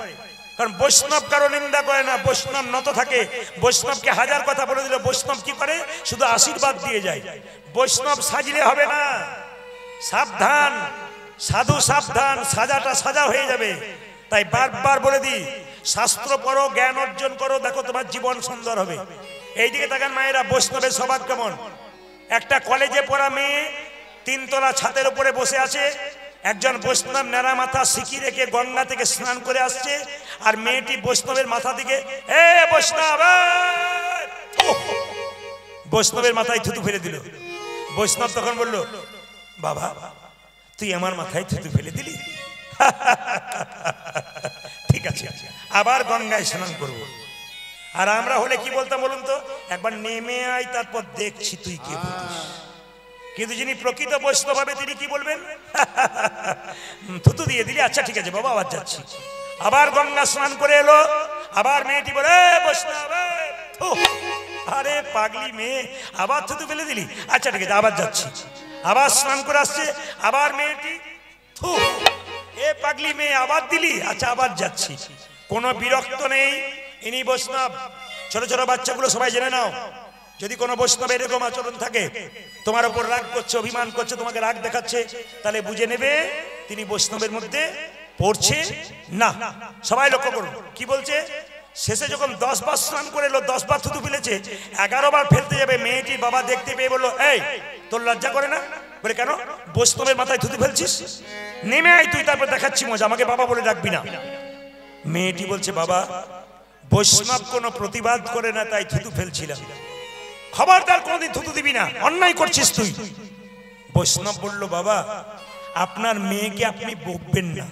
কারণ বৈষ্ণব কারো নিন্দা করে না, বৈষ্ণব নত থাকে। বৈষ্ণবকে হাজার কথা বলে দিলে বৈষ্ণব কি করে? শুধু আশীর্বাদ দিয়ে যায়। বৈষ্ণব সাজলে হবে না, সাবধান, সাধু সাবধান, সাজাটা সাজা হয়ে যাবে। তাই বারবার বলে দিই, শাস্ত্র পড়ো, জ্ঞান অর্জন করো, দেখো তোমার জীবন সুন্দর হবে। এইদিকে তাকান মায়েরা, বৈষ্ণবের স্বভাব কেমন? একটা কলেজে পড়া মেয়ে তিনতলা ছাদের উপরে বসে আছে, একজন বৈষ্ণব নেড়া মাথা সিকি রেখে গঙ্গা থেকে স্নান করে আসছে, আর মেয়েটি বৈষ্ণবের মাথা দিকে, এ বৈষ্ণব, বৈষ্ণবের মাথায় থুতু ফেলে দিল। বৈষ্ণব তখন বলল, বাবা তুই আমার মাথায় থুতু ফেলে দিলি? ঠিক আছে, আবার গঙ্গায় স্নান করবো। আর আমরা হলে কি বলতাম বলুন তো? একবার নেমে আয়, তারপর দেখছি তুই কে বলিস। কিন্তু যিনি প্রকৃত বৈষ্ণব হবে, তিনি কি বলবেন? থুতু দিয়ে দিলি, আচ্ছা ঠিক আছে বাবা, আবার যাচ্ছি। আবার গঙ্গা স্নান করে এলো, আবার মেয়েটি বলে, বৈষ্ণব, আরে পাগলি মেয়ে, আবার থুতু ফেলে দিলি, আচ্ছা ঠিক আছে আবার যাচ্ছি। আবার স্নান করে আসছে, আবার মেয়েটি, এ পাগলি মেয়ে, আবার দিলি, আচ্ছা আবার যাচ্ছি। কোনো বিরক্ত নেই, ইনি বৈষ্ণব। ছোট ছোট বাচ্চাগুলো সবাই জেনে নাও, যদি কোনো বৈষ্ণব এরকম আচরণ থাকে, তোমার উপর রাগ করছে, অভিমান করছে, তোমাকে রাগ দেখাচ্ছে, তাহলে বুঝে নেবে তিনি বৈষ্ণবের মধ্যে পড়ছে না। সবাই লক্ষ্য করুন কি বলছে। শেষে যখন 10 বার স্নান করে এলো, 10 বার থুতু ফেলেছে, 11 বার ফেলতে যাবে, মেয়েটি বাবা দেখতে পেয়ে বললো, এই তোর লজ্জা করে না? বলে কেন? বৈষ্ণবের মাথায় থুতু ফেলছিস, নেমে আয় তুই, তারপর দেখাচ্ছি মজা, আমাকে বাবা বলে ডাকবি না। মেয়েটি বলছে, বাবা বৈষ্ণব কোনো প্রতিবাদ করে না, তাই থুতু ফেলছিলাম, খবরদার কোনদিন থুতু দিবি না, অন্যায় করছিস তুই। বৈষ্ণব বলল, বাবা আপনার মেয়েকে আপনি বকবেন না,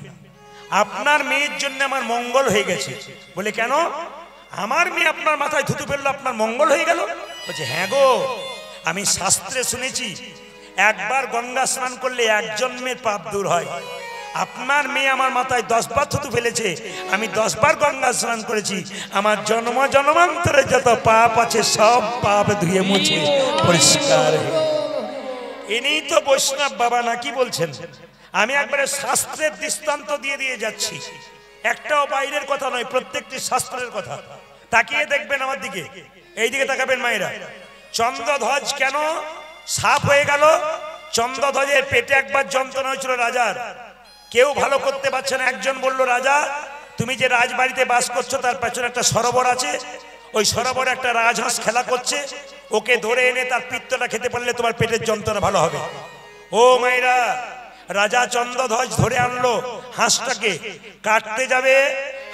আপনার মেয়ের জন্য আমার মঙ্গল হয়ে গেছে। বলে কেন? আমার মেয়ে আপনার মাথায় থুতু ফেললো, আপনার মঙ্গল হয়ে গেল? বলছে, হ্যাঁ গো, আমি শাস্ত্রে শুনেছি একবার গঙ্গা স্নান করলে 1 জন্মের পাপ দূর হয়। আপনার মেয়ে আমার মাথায় 10 বার থুতু ফেলেছে, আমি 10 বার গঙ্গা স্নান করেছি, আমার জন্ম জন্মান্তরে যত পাপ আছে সব পাপ ধুয়ে মুছে পরিষ্কার। ইনি তো বৈষ্ণব বাবা না, কি বলছেন? আমি একবারে শাস্ত্রের দৃষ্টান্ত দিয়ে দিয়ে যাচ্ছি, একটাও বাইরের কথা নয়, প্রত্যেকটি শাস্ত্রের কথা। তাকিয়ে দেখবেন আমার দিকে, এই দিকে তাকাবেন মায়েরা। চন্দ্রধ্বজ কেন সাপ হয়ে গেল? চন্দ্রধ্বজের পেটে একবার যন্ত্রণা হয়েছিল রাজার, কেউ ভালো করতে পারছে না। একজন বলল, রাজা তুমি যে রাজবাড়িতে বাস করছো, তার পেছনে একটা সরোবর আছে, ওই সরোবরে একটা রাজহাঁস খেলা করছে, ওকে ধরে এনে তার পিত্তটা খেতে পারলে তোমার পেটের যন্ত্রণা ভালো হবে। ও মায়েরা, রাজা চন্দ্রধ্বজ ধরে আনলো হাঁসটাকে, কাটতে যাবে,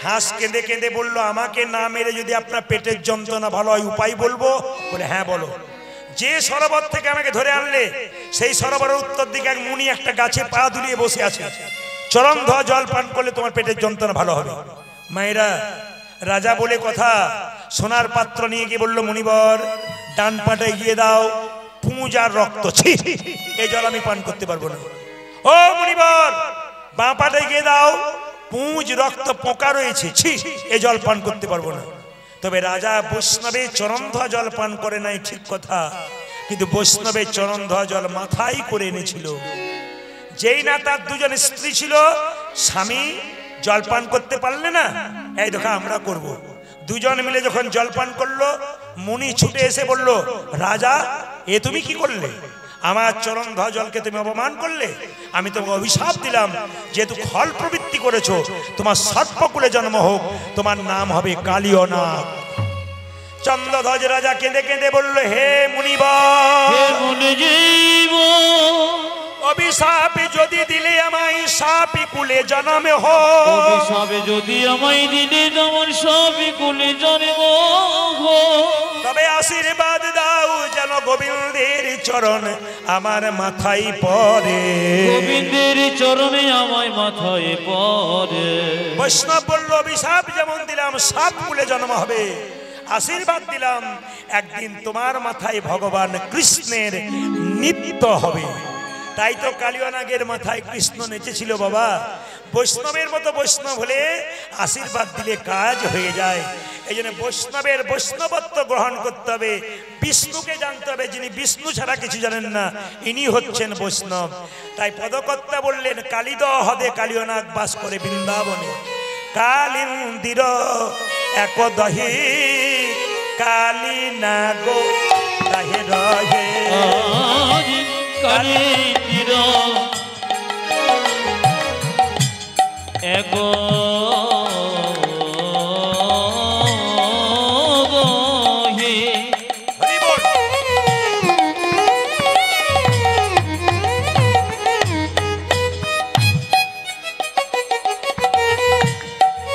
হাঁস কেঁদে কেঁদে বলল, আমাকে না মেরে যদি আপনার পেটের যন্ত্রণা ভালো হয় উপায় বলবো? বলে, হ্যাঁ বলো। যে সরোবর থেকে আমাকে ধরে আনলে, সেই সরোবরের উত্তর দিকে এক মুনি একটা গাছে পা দুলিয়ে বসে আছে, চরণ ধোয়া জল পান করলে তোমার পেটের যন্ত্রণা ভালো হবে। মায়েরা, রাজা বলে কথা, সোনার পাত্র নিয়ে গিয়ে বললো, মুনিবর ডান পাটা এগিয়ে দাও, পুঁজ আর রক্ত, ছি এই জল আমি পান করতে পারবো না। ও মুনিবর বাঁ পাটা এগিয়ে দাও, পুঁজ রক্ত পোকা রয়েছে, ছি এই জল পান করতে পারবো না। তবে রাজা বৈষ্ণবের চরণ ধোয়া জল পান করে নাই, ঠিক কথা, কিন্তু বৈষ্ণবের চরণ ধোয়া জল মাথায় করে এনেছিল। যেই না তার 2 জন স্ত্রী ছিল, স্বামী জলপান করতে পারলে না, এই দেখো আমরা করব। দুজন মিলে যখন জলপান করলো, মুনি ছুটে এসে বলল, রাজা এ তুমি কি করলে? আমার চরণ ধ্বজলকে তুমি অপমান করলে। আমি তোমাকে অভিশাপ দিলাম, যেহেতু খল প্রবৃত্তি করেছো, তোমার সর্পকুলে জন্ম হোক, তোমার নাম হবে কালিয়নাগ। চন্দ্রধ্বজ রাজা কেঁদে কেঁদে বলল, হে মুনিবর, অভিশাপ যদি দিলে আমায় সাপি কুলে জন্মে হোক, অভিশাপ যদি আমায় দিলে যেমন সাপি কুলে জন্ম হোক, তবে আশীর্বাদ দাও যেন গোবিন্দের চরণ আমার মাথায় পড়ে। গোবিন্দের চরণে আমায় মাথায় পড়ে। বৈষ্ণব বলল, অভিশাপ যেমন দিলাম সাপ কুলে জন্ম হবে, আশীর্বাদ দিলাম একদিন তোমার মাথায় ভগবান কৃষ্ণের নৃত্য হবে। তাই তো কালিয়ানাগের মাথায় কৃষ্ণ নেচেছিল বাবা। বৈষ্ণবের মতো বৈষ্ণব হলে আশীর্বাদ দিলে কাজ হয়ে যায়। এই জন্য বৈষ্ণবের বৈষ্ণবত্ব গ্রহণ করতে হবে, বিষ্ণুকে জানতে হবে, যিনি বিষ্ণু ছাড়া কিছু জানেন না, ইনি হচ্ছেন বৈষ্ণব। তাই পদকর্তা বললেন, কালিদহ হদে কালিয়ানাগ বাস করে বৃন্দাবনে, কালিন্দির এক দহে কালী নাগ দাহে রহে। কালিন্দির এক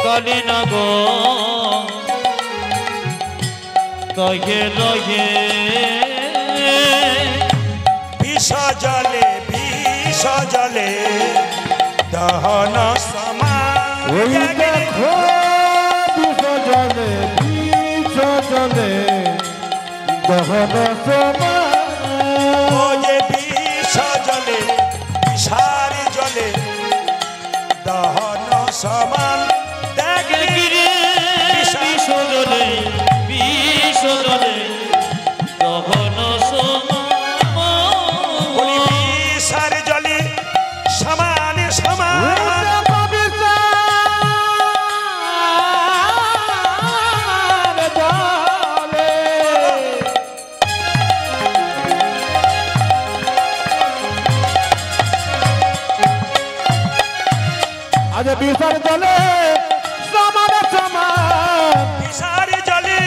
কালিনাগ দহে রহে। বিষ জলে বিষ জলে দহন সমান, দেখো বিষ জলে বিষ জলে দহন সমান। ও যে বিষ জলে বিষার জলে দহন সমান। বিষ জলে বিষ জলে দহন সমান। বিষার জলে সমান সমান। আজ বিষার জলে সমান সমান। বিষার জলে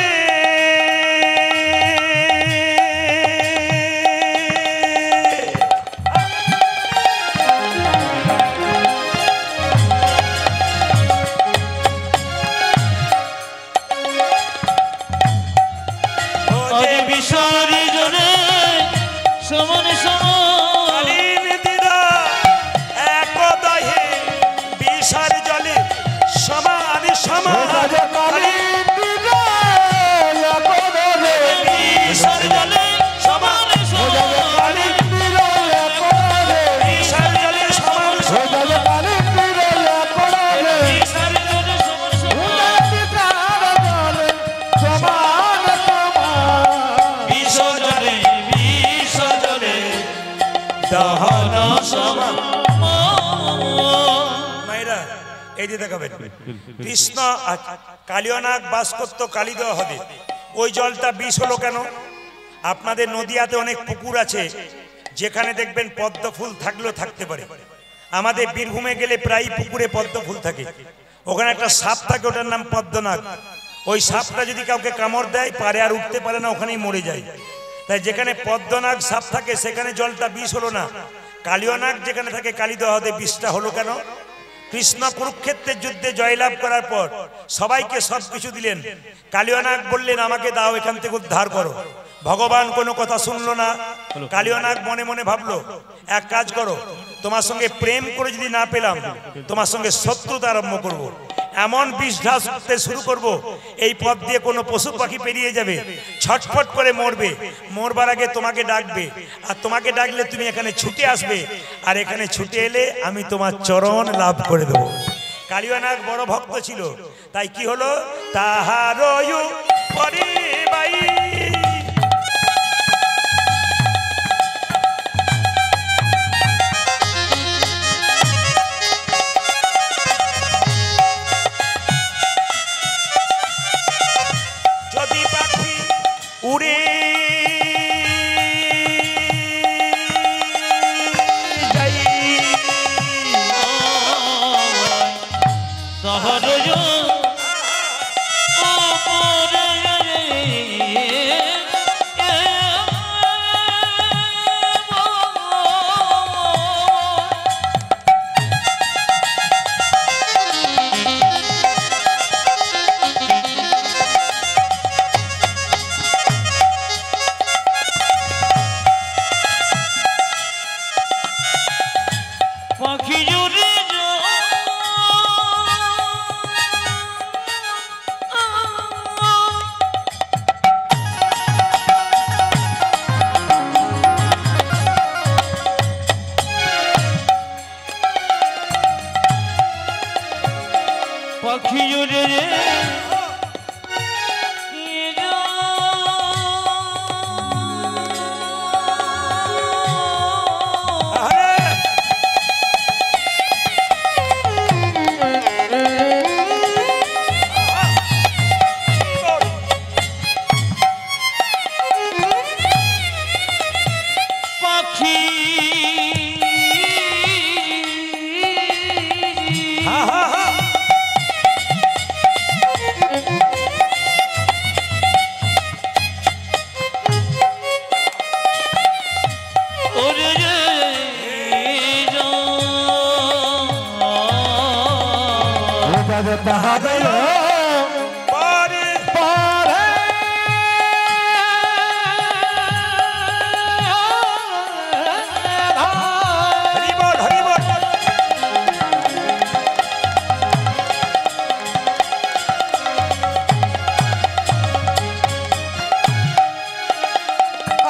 বিষার জলে সমান সমান। এক দহে বিষার জলে সমান সমান। বিষার জলে সমান সমান। বিষার জলে সমান সমান। বিষার জলে সমান সমান। বিষ জলে বিষ জলে দহন সমান। মায়েরা এই যে দেখাবেন, কৃষ্ণ কালিয়ানাগ বাস করতো কালিদহ হদে, ওই জলটা বিষ হলো কেন? আপনাদের নদিয়াতে অনেক পুকুর আছে যেখানে দেখবেন পদ্ম ফুল থাকলেও থাকতে পারে। আমাদের বীরভূমে গেলে প্রায় পুকুরে পদ্ম ফুল থাকে, ওখানে একটা সাপ থাকে, ওটার নাম পদ্মনাগ। ওই সাপটা যদি কাউকে কামড় দেয়, পারে আর উঠতে পারে না, ওখানেই মরে যায়। তাই যেখানে পদ্মনাগ সাপ থাকে সেখানে জলটা বিষ হলো না। কালিয়ানাগ যেখানে থাকে কালিদহ হদে বিষটা হলো কেন? কৃষ্ণ কুরুক্ষেত্রের যুদ্ধে জয়লাভ করার পর সবাইকে সবকিছু দিলেন, কালিয়ানাগ বললেন আমাকে দাও, এখান থেকে উদ্ধার করো। ভগবান কোনো কথা শুনলো না। কালিয়ানাগ মনে মনে ভাবলো, এক কাজ করো, তোমার সঙ্গে প্রেম করে যদি না পেলাম, তোমার সঙ্গে শত্রুতা আরম্ভ করব। এমন বিষ ঢালতে শুরু করব, এই পথ দিয়ে কোনো পশু পাখি পেরিয়ে যাবে, ছটফট করে মরবে, মরবার আগে তোমাকে ডাকবে, আর তোমাকে ডাকলে তুমি এখানে ছুটে আসবে, আর এখানে ছুটে এলে আমি তোমার চরণ লাভ করে দেবো। কালিয়ানাগ বড় ভক্ত ছিল, তাই কি হলো, তাহারয়ু পরিবাই উড়ে যাই তাহার পাখি জুড়ে পাখি জুড়ে বাহাদুর পারে পারে হরিবল হরিবল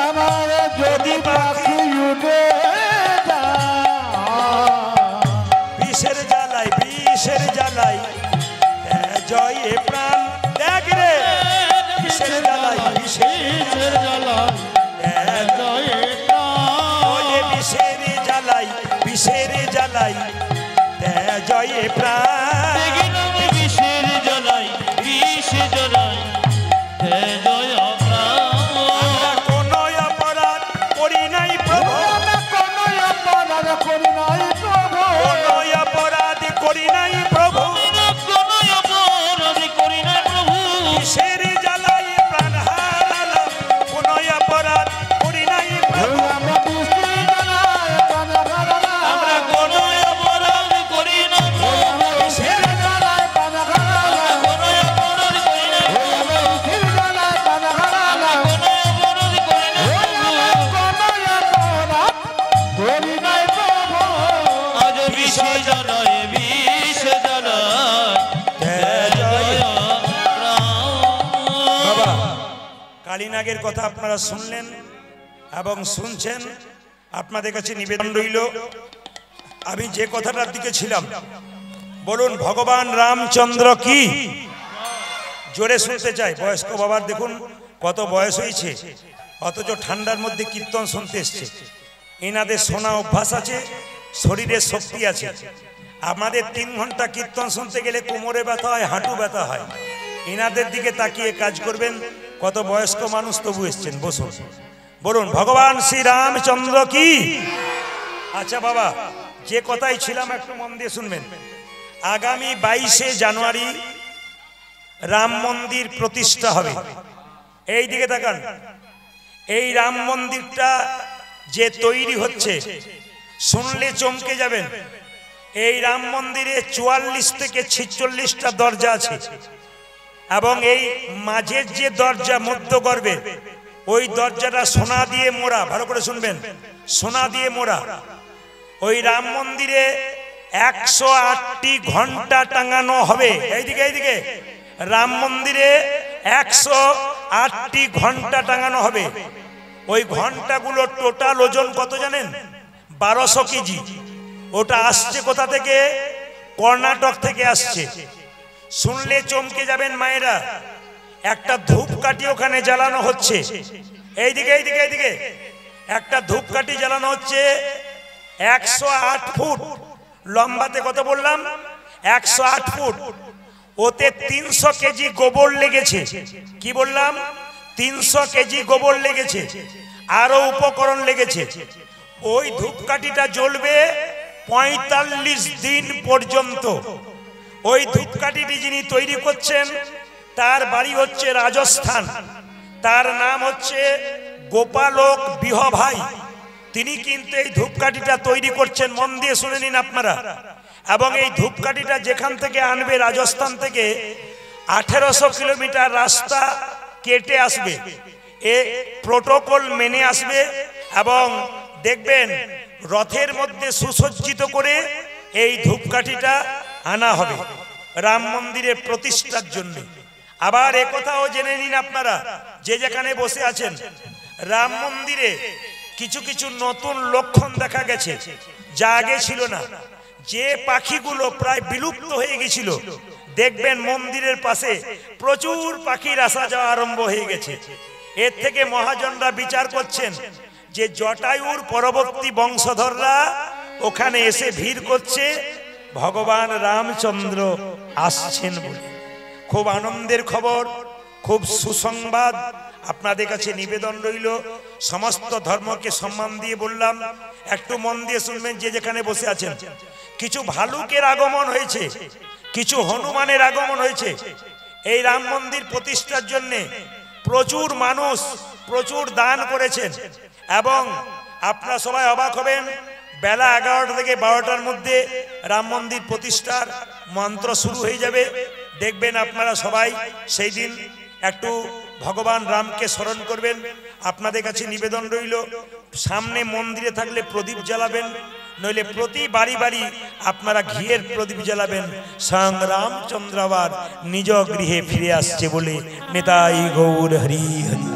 আমার যদি পাখি উড়ে বিষের জ্বালাই জয়ে প্রাণ দেখ রে বিষের জ্বালাই বিষের ওরে বিষের জ্বালাই জয়ে প্রাণ বিষের জ্বালাই বিষ জ্বালাই জয় আমরা কোনো অপরাধ করি নাই প্রভু কোনো অপরাধ করি নাই প্রভু কোনো অপরাধ করি নাই প্রভু বিষের জ্বালাই প্রাণ হারালাম কোনো অপরাধ করি নাই প্রভু আমরা কোনো অপরাধ করি না বিষের জ্বালাই আজ বিষ জ্বালায় বিষ জ্বালায় বাবা কালীনাগের কথা আপনারা শুনলেন এবং শুনছেন। আপনাদের কাছে নিবেদন রইল, আমি যে কথাটার দিকে ছিলাম, বলুন ভগবান রামচন্দ্র কি? জোরে শুনতে চাই। বয়স্ক বাবার দেখুন কত বয়স হয়েছে, অথচ ঠান্ডার মধ্যে কীর্তন শুনতে এসছে। এনাদের শোনা অভ্যাস আছে, শরীরে শক্তি আছে। আমাদের 3 ঘন্টা কীর্তন শুনতে গেলে কোমরে ব্যথা হয়, হাঁটু ব্যথা হয়। এনাদের দিকে তাকিয়ে কাজ করবেন। কত বয়স্ক মানুষ তবু এসছেন, বসুন। বলুন ভগবান শ্রী রামচন্দ্র কি? আচ্ছা বাবা, যে কথাই ছিলাম একটু মন দিয়ে শুনবেন। আগামী 22শে জানুয়ারি রাম মন্দির প্রতিষ্ঠা হবে। এই দিকে তাকান। এই রাম মন্দিরটা যে তৈরি হচ্ছে, শুনলে চমকে যাবেন। এই রাম মন্দিরে 44 থেকে 46টা দরজা আছে এবং এই মাঝের যে দরজা মধ্যগর্ভে, ওই দরজাটা সোনা দিয়ে মোড়া। ভালো করে শুনবেন, সোনা দিয়ে মোড়া। ওই রাম মন্দিরে 108টি ঘন্টা টাঙানো হবে। এইদিকে রাম মন্দিরে 108টি ঘন্টা টাঙানো হবে। ওই ঘন্টাগুলো টোটাল ওজন কত জানেন? 1200 কেজি। ওটা আসছে কোথা থেকে? কর্ণাটক থেকে আসছে। শুনলে চমকে যাবেন মায়েরা। একটা ধূপকাঠি ওখানে জ্বালানো হচ্ছে। এইদিকে একটা ধূপকাঠি জ্বালানো হচ্ছে 108 ফুট লম্বাতে। কত বললাম? 108 ফুট। ওতে 300 কেজি গোবর লেগেছে। কি বললাম? 300 কেজি গোবর লেগেছে, আরো উপকরণ লেগেছে। ওই ধূপকাঠিটা জ্বলবে 45 দিন পর্যন্ত। ওই ধূপকাঠিটি যিনি তৈরি করছেন তার বাড়ি হচ্ছে রাজস্থান, তার নাম হচ্ছে গোপালক বিহভাই। তিনি কিন্তু এই ধূপকাঠিটা তৈরি করছেন, মন দিয়ে শুনে নিন আপনারা। এবং এই ধূপকাঠিটা যেখান থেকে আনবে, রাজস্থান থেকে 1800 কিলোমিটার রাস্তা কেটে আসবে, এ প্রোটোকল মেনে আসবে। এবং দেখবেন রথের মধ্যে সুসজ্জিত করে এই ধূপকাঠিটা আনা হবে রাম মন্দিরের প্রতিষ্ঠার জন্য। আবার একথাও জেনে নিন আপনারা, যে যেখানে বসে আছেন, রাম মন্দিরে কিছু কিছু নতুন লক্ষণ দেখা গেছে যা আগে ছিল না। যে পাখিগুলো প্রায় বিলুপ্ত হয়ে গেছিল, দেখবেন মন্দিরের পাশে প্রচুর পাখির আসা যাওয়া আরম্ভ হয়ে গেছে। এর থেকে মহাজনরা বিচার করছেন যে জটায়ুর পরবর্তী বংশধররা ওখানে এসে ভিড় করছে, ভগবান রামচন্দ্র আসছেন বলে। খুব আনন্দের খবর, খুব সুসংবাদ আপনাদের কাছে নিবেদন রইল। সমস্ত ধর্মকে সম্মান দিয়ে বললাম, একটু মন দিয়ে শুনবেন যে যেখানে বসে আছেন। কিছু ভালুকের আগমন হয়েছে, কিছু হনুমানের আগমন হয়েছে। এই রাম মন্দির প্রতিষ্ঠার জন্য প্রচুর মানুষ প্রচুর দান করেছেন। এবং আপনারা সবাই অবাক হবেন, বেলা 11টা থেকে 12টার মধ্যে রাম মন্দির প্রতিষ্ঠার মন্ত্র শুরু হয়ে যাবে। দেখবেন আপনারা সবাই সেই দিন একটু ভগবান রামকে স্মরণ করবেন। আপনাদের কাছে নিবেদন রইল, সামনে মন্দিরে থাকলে প্রদীপ জ্বালাবেন, নইলে প্রতি বাড়ি বাড়ি আপনারা ঘিয়ের প্রদীপ জ্বালাবেন। স্বয়ং রামচন্দ্র আবার নিজ গৃহে ফিরে আসছে বলে। নেতাই গৌর হরি হরি।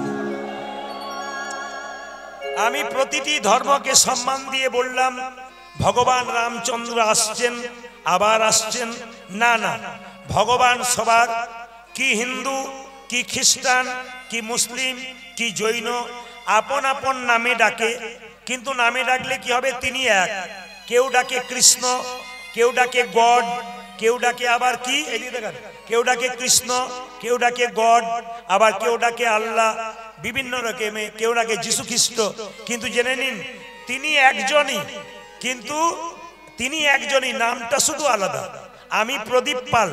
আমি প্রতিটি ধর্মকে সম্মান দিয়ে বললাম, ভগবান রামচন্দ্র আসছেন, আবার আসছেন। না না, ভগবান সবার, কি হিন্দু, কি খ্রিস্টান, কি মুসলিম, কি জৈন, আপন আপন নামে ডাকে। কিন্তু নামে ডাকলে কি হবে? তিনি এক। কেউ ডাকে কৃষ্ণ, কেউ ডাকে গড, কেউ ডাকে আবার কি, কেউ ডাকে কৃষ্ণ, কেউ ডাকে গড, আবার কেউ ডাকে আল্লাহ, বিভিন্ন রকমে, কেউ ডাকে যীশু খ্রিস্ট। কিন্তু জেনে নিন তিনি একজনই, কিন্তু তিনি একজনই, নামটা শুধু আলাদা। আমি প্রদীপ পাল,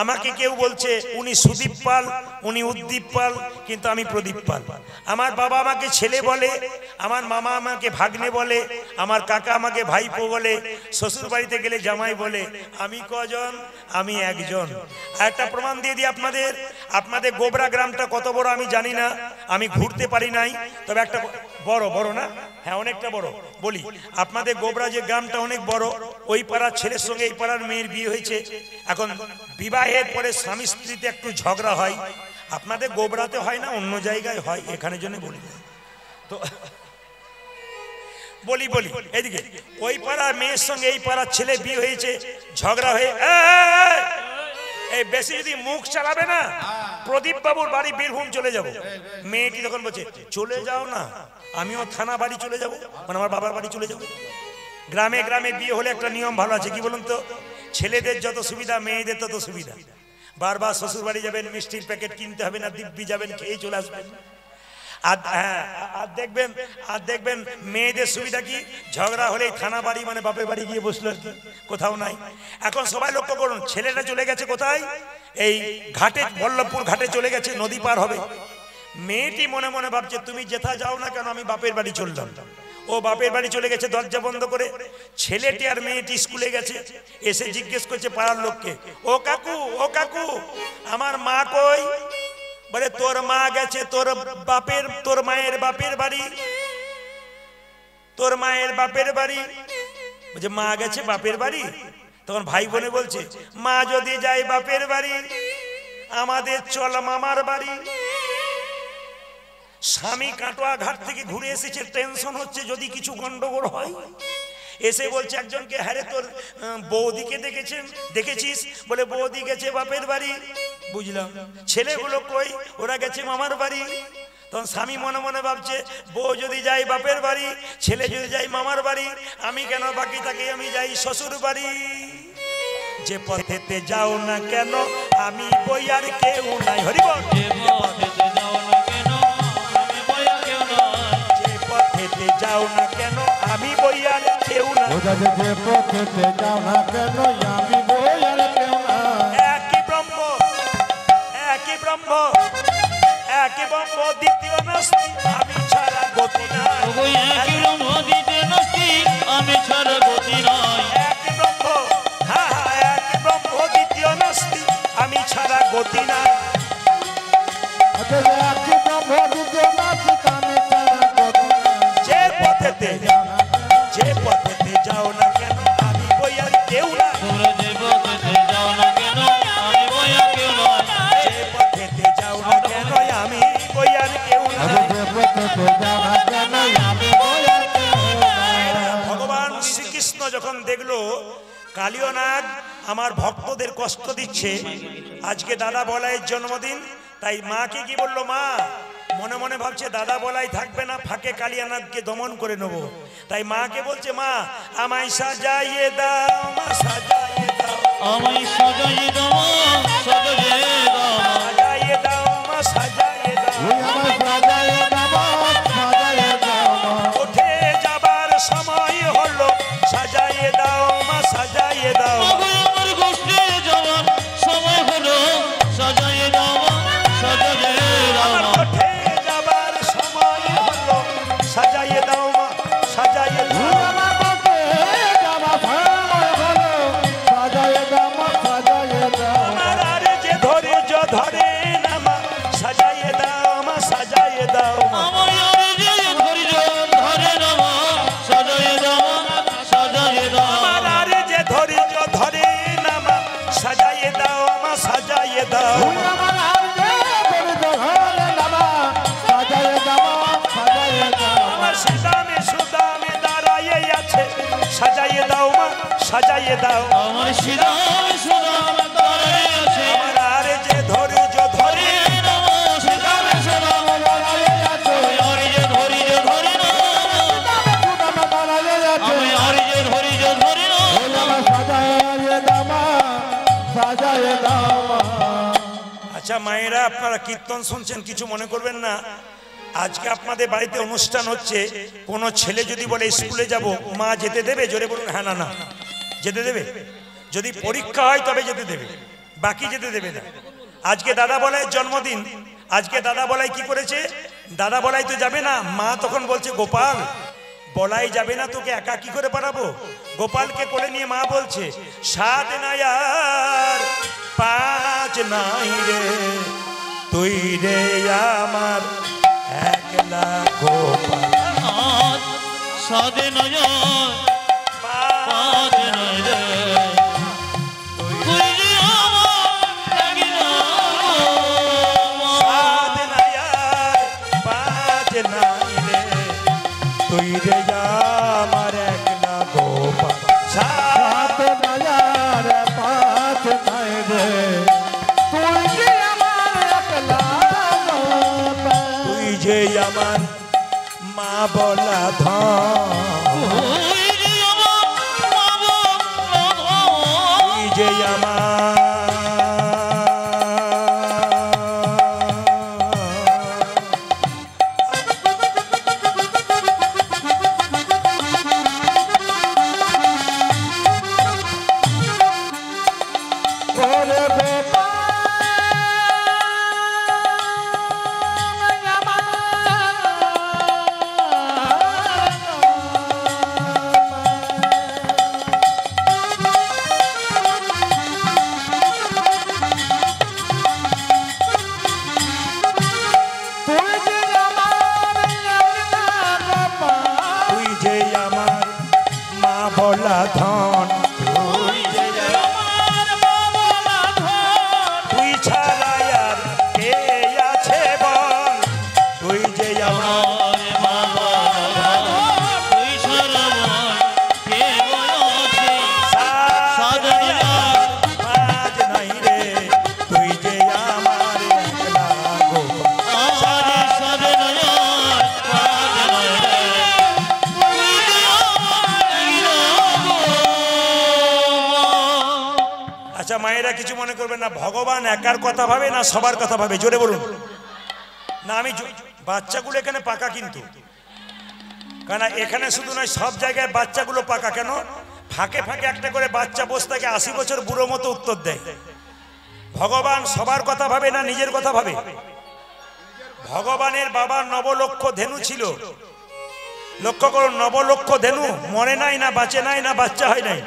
আমাকে কেউ বলছে উনি সুদীপ পাল, উনি উদ্দীপ পাল, কিন্তু আমি প্রদীপ পাল। আমার বাবা আমাকে ছেলে বলে, আমার মামা আমাকে ভাগ্নে বলে, আমার কাকা আমাকে ভাইপো বলে, শ্বশুর বাড়িতে গেলে জামাই বলে। আমি কজন? আমি একজন। একটা প্রমাণ দিয়ে দিই আপনাদের। আপনাদের গোবরা গ্রামটা কত বড় আমি জানি না, আমি ঘুরতে পারি নাই, তবে একটা বড় বড় না, হ্যাঁ অনেকটা বড়। বলি আপনাদের গোবরা যে গ্রামটা অনেক বড়, ওই পাড়ার ছেলের সঙ্গে এই পাড়ার মেয়ের বিয়ে হয়েছে। এখন বিবাহের পরে স্বামী স্ত্রীতে একটু ঝগড়া হয়। আপনাদের গোবরাতে হয় না, অন্য জায়গায় হয়, এখানে জন্য বলি। তো বলি বলি এদিকে ওই পাড়ার মেয়ের সঙ্গে এই পাড়ার ছেলে বিয়ে হয়েছে, ঝগড়া হয়ে এই বেশি যদি মুখ চালাবে না, প্রদীপ বাবুর বাড়ি বীরভূম চলে যাব। মেয়েটি তখন বলছে চলে যাও না, আমিও থানা বাড়ি চলে যাব, মানে আমার বাবার বাড়ি চলে যাব। গ্রামে গ্রামে বিয়ে হলে একটা নিয়ম ভালো আছে, কি বলুন তো? ছেলেদের যত সুবিধা, মেয়েদের তত সুবিধা। বারবার শ্বশুর বাড়ি যাবেন, মিষ্টির প্যাকেট কিনতে হবে না, দিব্যি যাবেন, খেয়ে চলে আসবেন। আর দেখবেন মেয়েদের সুবিধা কি? ঝগড়া হলেই থানা বাড়ি, মানে বাপের বাড়ি গিয়ে বসলো, আর কি, কোথাও নাই। এখন সবাই লক্ষ্য করুন, ছেলেটা চলে গেছে কোথায়? এই ঘাটে, বল্লভপুর ঘাটে চলে গেছে, নদী পার হবে। মেয়েটি মনে মনে ভাবছে তুমি যেথা যাও না কেন, আমি বাপের বাড়ি চললাম। ও বাপের বাড়ি চলে গেছে দরজা বন্ধ করে। ছেলেটি আর মেয়েটি স্কুলে গেছে, এসে জিজ্ঞেস করছে পাড়ার লোককে, ও কাকু, ও কাকু, আমার মা কই? বলে তোর মা গেছে তোর মায়ের বাপের বাড়ি। তোর মায়ের বাপের বাড়ি? বলছে মা গেছে বাপের বাড়ি। তখন ভাই বোনে বলছে, মা যদি যায় বাপের বাড়ি, আমাদের চল মামার বাড়ি। স্বামী কাটোয়া ঘাট থেকে ঘুরে এসেছে, টেনশন হচ্ছে যদি কিছু গন্ডগোল হয়। এসে বলছে একজনকে, হ্যাঁ রে তোর বৌদিকে দেখেছিস? বলে বৌদি গেছে বাপের বাড়ি। বুঝলাম, ছেলেগুলো কই? ওরা গেছে মামার বাড়ি। তখন স্বামী মনে মনে ভাবছে, বউ যদি যাই বাপের বাড়ি, ছেলে যদি যাই মামার বাড়ি, আমি কেন বাকি থাকি, আমি যাই শ্বশুর বাড়ি। যে পথেতে যাও না কেন, আমি বই আর কেউ নাই। হরি বল। যে পথেতে যাও না কেন, যাও না কেন আমি বই আর কেউ না ও দাদা যে পথেতে যাও না কেন আমি বই আর কেউ না একই ব্রহ্ম একই ব্রহ্ম একই ব্রহ্ম দ্বিতীয় নাস্তি আমি ছাড়া গতি নাই ওগো একই ব্রহ্ম দিতে নাস্তি আমি ছাড়া গতি নাই একই ব্রহ্ম হ্যাঁ হ্যাঁ একই ব্রহ্ম দ্বিতীয় নাস্তি আমি ছাড়া গতি নাই আচ্ছা একই ব্রহ্ম দ্বিতীয় নাস্তি আমি ছাড়া গতি নাই যে পথেতে যাও না কেন আমি বই আর কেউ না তোমরা যে পথেতে যাও না কেন আমি বই আর কেউ নয় যে পথেতে যাও না কেন আমি বই আর কেউ না আচ্ছা যে পথেতে যাও না কেন আমি বই আর কেউ না ভগবান শ্রীকৃষ্ণ যখন দেখলো কালীয় নাগ আমার ভক্তদের কষ্ট দিচ্ছে আজকে দাদা বলাইয়ের জন্মদিন তাই মাকে কি বললো মা মনে মনে ভাবছে দাদা বলাই থাকবে না ফাঁকে কালিয়া নাগকে দমন করে নেবো তাই মাকে বলছে মা আমায় সাজাইয়ে দাও মা সাজাইয়ে দাও আমায় সাজাইয়ে দাও সাজাইয়ে দাও সাজাইয়ে দাও মা সাজাইয়ে দাও ওই আমার সাজায়ে দাও সাজায়ে দাও উঠে যাবার সময় হলো সাজাইয়ে দাও মা সাজাইয়ে দাও ওগো আমার গোষ্ঠী যাওয়ার সময় হলো সাজাইয়ে দাও সাজাইয়ে দাও আমার উঠে যাবার সময় হলো সাজাইয়ে দাও মা সাজাইয়ে দাও আমার পথে যাওয়া সময় হলো সাজায়ে দাও সাজায়ে দাও আমার আর যে ধৈর্য ধরে না মা সাজাইয়ে দাও মা সাজাইয়ে দাও মা আমার আর যে ধৈর্য ধরে না সাজাইয়ে দাও সাজাইয়ে দাও আমার আর যে ধৈর্য ধরে না মা সাজাইয়ে দাও মা সাজাইয়ে দাও ওই আমার আর যে ধৈর্য ধরে না মা সাজায়ে দাও সাজায়ে দাও আমার সুদামে সুদামে দাঁড়াইয়ে আছে সাজাইয়ে দাও মা সাজাইয়ে দাও আমার শ্রীরাম সুরাম দাঁড়িয়ে আছে আমার আর যে ধৈর্য ধরে শ্রীরাম সুরাম দাঁড়ায়ে আছে আর যে ধৈর্য ধরে না সুদামা দাঁড়ায়ে আছে আমি আর যে ধৈর্য ধরে না ওই আমার সাজায়ে দাও সাজায়ে দাও আচ্ছা মায়েরা আপনারা কীর্তন শুনছেন কিছু মনে করবেন না আজকে আপনাদের বাড়িতে অনুষ্ঠান হচ্ছে কোনো ছেলে যদি বলে স্কুলে যাব মা যেতে দেবে জোরে বলুন হ্যাঁ না না যেতে দেবে যদি পরীক্ষা হয় তবে যেতে দেবে বাকি যেতে দেবে না আজকে দাদা বলাইয়ের জন্মদিন আজকে দাদা বলাই কি করেছে দাদা বলাই তো যাবে না মা তখন বলছে গোপাল বলাই যাবে না তোকে একা কি করে পাঠাবো গোপালকে কোলে নিয়ে মা বলছে সাত নাই আর পাঁচ নাই রে তুই রে আমার একলা গোপাল হাত সাদে নয় পাঁচ নয় রে তুই যে আমার লাগিলা সাত নাই আর পাঁচ নাই রে তুই রে আমার একলা গোপাল সাত নয়ার পাঁচ নাই রে তুই যে আমার একলা গোপাল তুই যে আমার মা বলা ধন তুই যে আমার বাবা তুই যে আমার ওরে গোপাল তুই যে আমার মা বলা ধন তুই যে আমার বাবা তুই ছাড়া আর কে আছে বল তুই যে আমার আমার বাবা তুই সারা কে বলছে সাত পাঁচ নাই রে তুই যে আমার একলা গোপাল আরে সাদে নয় পাঁচ নয় রে তুই যে আমার লাগিলা আচ্ছা মায়েরা কিছু মনে করবেন না ভগবান একার কথা ভাবে না সবার কথা ভাবে জোরে বলুন না আমি বাচ্চাগুলো এখানে পাকা কিন্তু কারণ এখানে শুধু নয়, সব জায়গায় বাচ্চাগুলো পাকা। কেন? ফাঁকে ফাঁকে একটা করে বাচ্চা বসে থাকে, 80 বছর বুড়ো মতো উত্তর দেয়। ভগবান সবার কথা ভাবে না নিজের কথা ভাবে? ভগবানের বাবা নবলক্ষ ধেনু ছিল। লক্ষ্য করুন, নবলক্ষ ধেনু মরে নাই, না বাঁচে নাই, না বাচ্চা হয় নাই।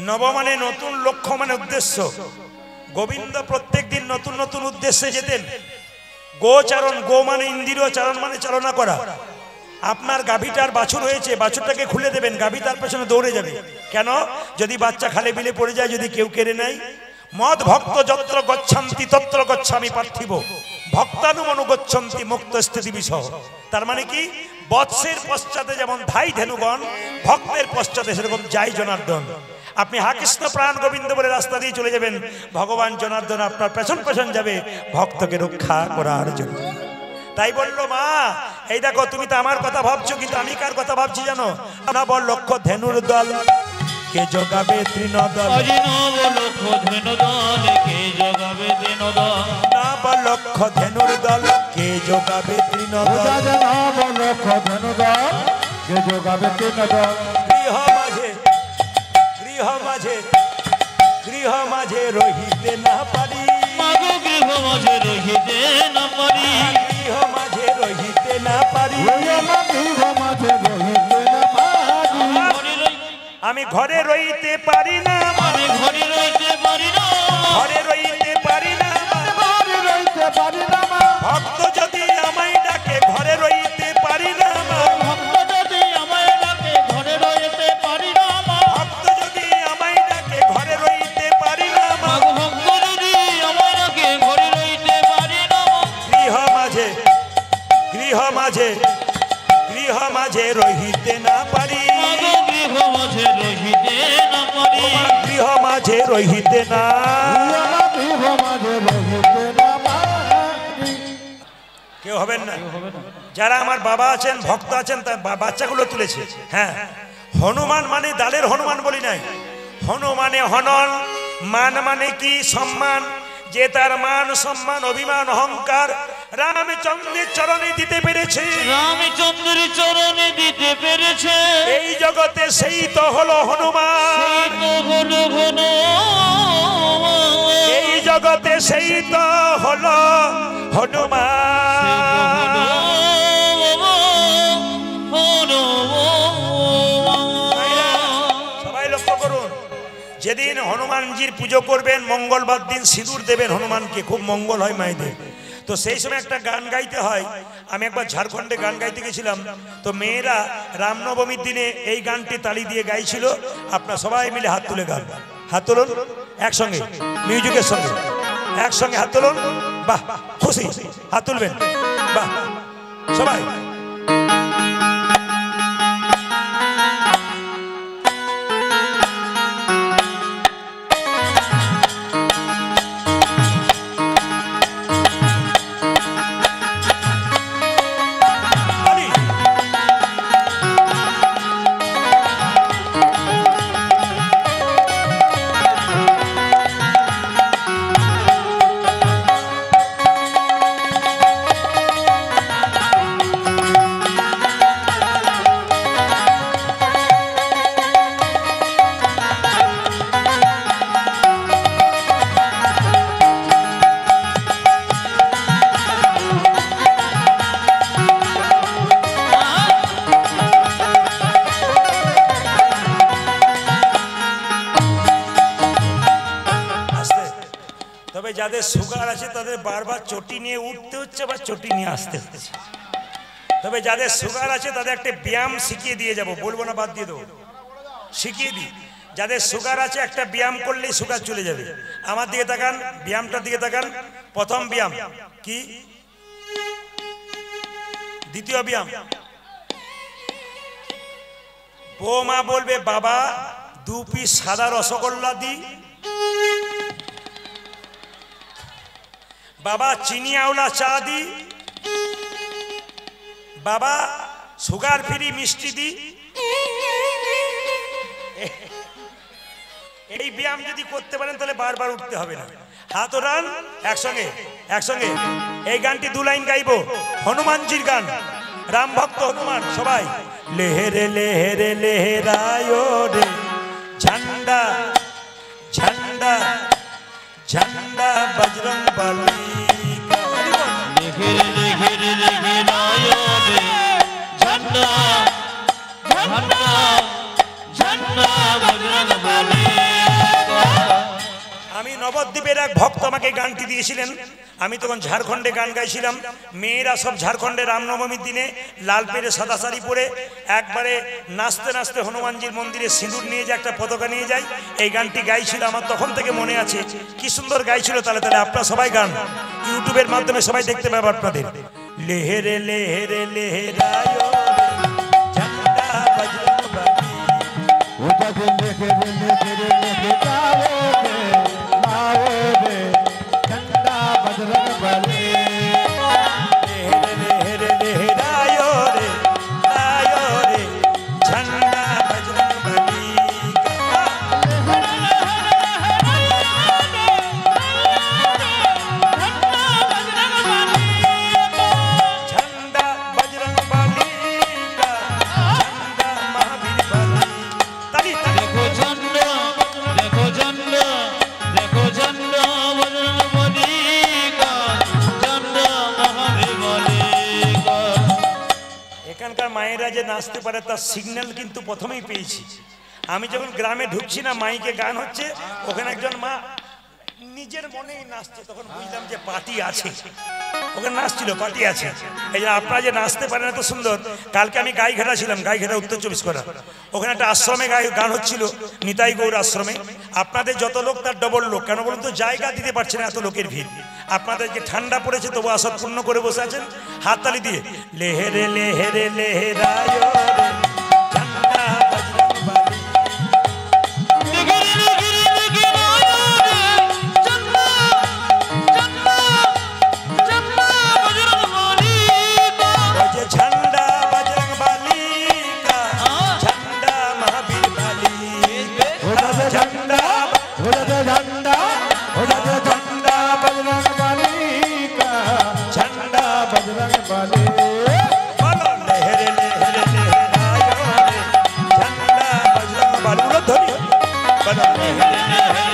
নব মানে নতুন, লক্ষ্য মানে উদ্দেশ্য। গোবিন্দ প্রত্যেক দিন নতুন নতুন উদ্দেশ্যে যেতেন। গোচারণ, গো মানে ইন্দ্রিয়, চারণ মানে চালনা করা। আপনার গাভীটার বাছুর হয়েছে, বাছুরটাকে খুলে দেবেন, গাভী তার পেছনে দৌড়ে যাবে। কেন? যদি বাচ্চা খালে বিলে পড়ে যায়, যদি কেউ কেড়ে নেয়। মদ ভক্ত যত্র গচ্ছান্তি তত্র গচ্ছামি পার্থিব, ভক্তানুমনু গচ্ছন্তি মুক্ত স্থিতি বিষয়। তার মানে কি? বৎসের পশ্চাতে যেমন ধাই ধেনুগণ, ভক্তের পশ্চাতে সেরকম যাই জনার্দন। আপনি হা কৃষ্ণ প্রাণ গোবিন্দ বলে রাস্তা দিয়ে চলে যাবেন, ভগবান জনার্দন আপনার পেছন পেছন যাবে ভক্তকে রক্ষা করার জন্য। তাই বললো মা, এই দেখো তুমি তো আমার কথা ভাবছো, কিন্তু আমি কার কথা ভাবছি জানো? না বল লক্ষ্য ধেনুর দল কে যোগাবে তৃণদল, লক্ষ ধেনু দল কে যোগাবে তৃণদল, না বল লক্ষ্য ধেনুর দল কে যোগাবে তৃণদল, লক্ষ ধেনু দল কে যোগাবে তৃণদল। গৃহ মাঝে গৃহ মাঝে গৃহ মাঝে রহিতে না পারি, মাগো গৃহ মাঝে রহিতে না পারি, গৃহ মাঝে রহিতে না পারি, আমি ঘরে রইতে পারি না, আমি ঘরে রইতে পারি না, ঘরে রইতে পারি না, ভক্ত যদি আমায় ডাকে ঘরে রইতে পারি না, ভক্ত যদি আমায় ডাকে ঘরে রইতে পারি না, ভক্ত যদি আমায় ডাকে ঘরে রইতে পারি না, মাগো ভক্ত যদি আমায় ডাকে ঘরে রইতে পারি না, গৃহ মাঝে গৃহ মাঝে গৃহ মাঝে রহিতে না পারি, মাগো গৃহ মাঝে রহিতে না পারি, গৃহ মাঝে রহিতে না। কেউ হবেন না। যারা আমার বাবা আছেন, ভক্ত আছেন, তার বাচ্চাগুলো তুলেছে। হ্যাঁ, হনুমান মানে দালের হনুমান বলি নাই, হনুমানে হনন, মান মানে কি? সম্মান। যে তার মান সম্মান অভিমান অহংকার রামচন্দ্রের চরণে দিতে পেরেছে, রামচন্দ্রের চরণে দিতে পেরেছে, এই জগতে সেই তো হলো হনুমান, হলো হনুমান, এই জগতে সেই তো হলো হনুমান। সবাই লক্ষ্য করুন, যেদিন হনুমানজির পুজো করবেন, মঙ্গলবার দিন সিঁদুর দেবেন হনুমানকে, খুব মঙ্গল হয় মায়েদের। তো সেই সময় একটা গান গাইতে হয়। আমি একবার ঝাড়খণ্ডে গান গাইতে গেছিলাম, তো মেয়েরা রামনবমীর দিনে এই গানটি তালি দিয়ে গাইছিল। আপনারা সবাই মিলে হাত তুলে গান, হাত তুলুন একসঙ্গে, মিউজিকের সঙ্গে একসঙ্গে হাত তুলুন। বাহ, খুশি, হাত তুলবেন, বাহ সবাই। যাদের সুগার আছে তাদের বারবার চটি নিয়ে উঠতে হচ্ছে বা চটি নিয়ে আসতে হচ্ছে। তবে যাদের সুগার আছে তাদের একটা ব্যায়াম শিখিয়ে দিয়ে যাব, বলবো না, বাদ দিয়ে দেবো, শিখিয়ে দিই। যাদের সুগার আছে একটা ব্যায়াম করলেই সুগার চলে যাবে। আমার দিকে তাকান, ব্যায়ামটার দিকে তাকান। প্রথম ব্যায়াম কি? দ্বিতীয় ব্যায়াম, বৌমা বলবে বাবা 2 পিস সাদা রসগোল্লা দি, বাবা চিনি আওলা চা দি, বাবা সুগার ফ্রি মিষ্টি দি। এই ব্যায়াম যদি করতে পারেন তাহলে বারবার উঠতে হবে না। হাত ওঠান একসঙ্গে একসঙ্গে। এই গানটি 2 লাইন গাইবো, হনুমানজির গান, রাম ভক্ত হনুমান। সবাই लेहरे लेहरे लहरायो रे झंडा झंडा झंडा बजरंग बली का। लेहरे लेहरे लहरायो रे झंडा झंडा झंडा बजरंग बली का। আমি নবদ্বীপের এক ভক্ত আমাকে গানটি দিয়েছিলেন। আমি তখন ঝাড়খণ্ডে গান গাইছিলাম। মেয়েরা সব ঝাড়খণ্ডে রামনবমীর দিনে লাল পেরে সাদা শাড়ি পরে একবারে নাচতে নাচতে হনুমানজির মন্দিরে সিঁদুর নিয়ে যে একটা পতাকা নিয়ে যায়, এই গানটি গাইছিল। আমার তখন থেকে মনে আছে কি সুন্দর গাইছিল। তাহলে তাহলে আপনারা সবাই গান ইউটিউবের মাধ্যমে সবাই দেখতে পাবে আপনাদের। লেহেরে লেহেরে লেহেরায়ো ঝান্ডা বজরং বলী। ওটা দেখে দেখে দেখে যাওগে आओगे झंडा बजरंग बली। लेहरे लेहरे लहरायो रे लायो रे झंडा बजरंग बली का। झंडा बजरंग बली का झंडा महावीर बली। ताली ताली। देखो झंडा देखो झंडा देखो झंडा बजरंग बली का झंडा महावीर बली का। এখানকার মায়েরা যে নাচতে পারে তার সিগন্যাল কিন্তু প্রথমেই পেয়েছি। আমি যখন গ্রামে ঢুকছি না, মাইকে গান হচ্ছে, ওখানে একজন মা নিজের মনেই নাচছে, তখন বুঝলাম যে পার্টি আছে। ওখানে নাচছিল, পার্টি আছে। এই যে আপনারা যে নাচতে পারেন এত সুন্দর। কালকে আমি গাইঘাটা ছিলাম, গাইঘাটা উত্তর 24 পরগনা। ওখানে একটা আশ্রমে গান হচ্ছিল, নিতাই গৌর আশ্রমে। আপনাদের যত লোক তার ডবল লোক। কেন বলুন তো? জায়গা দিতে পারছে না, এত লোকের ভিড়। আপনাদেরকে ঠান্ডা পড়েছে তবু আশা পূর্ণ করে বসে আছেন হাততালি দিয়ে। লেহেরে লেহেরে লেহেরায়ো রে ঝান্ডা বজরং বলী। যে ঝান্ডা বজরং বলী কা ঝান্ডা মহাবীর বলী। ঝান্ডা झंडा झंडा झंडा बजरंग बली का झंडा बजरंग बली। বলো লেহেরে লেহেরে লেহেরায়ো রে ঝান্ডা বজরং বলী। উলধ্বনি বলো লেহেরে লেহেরে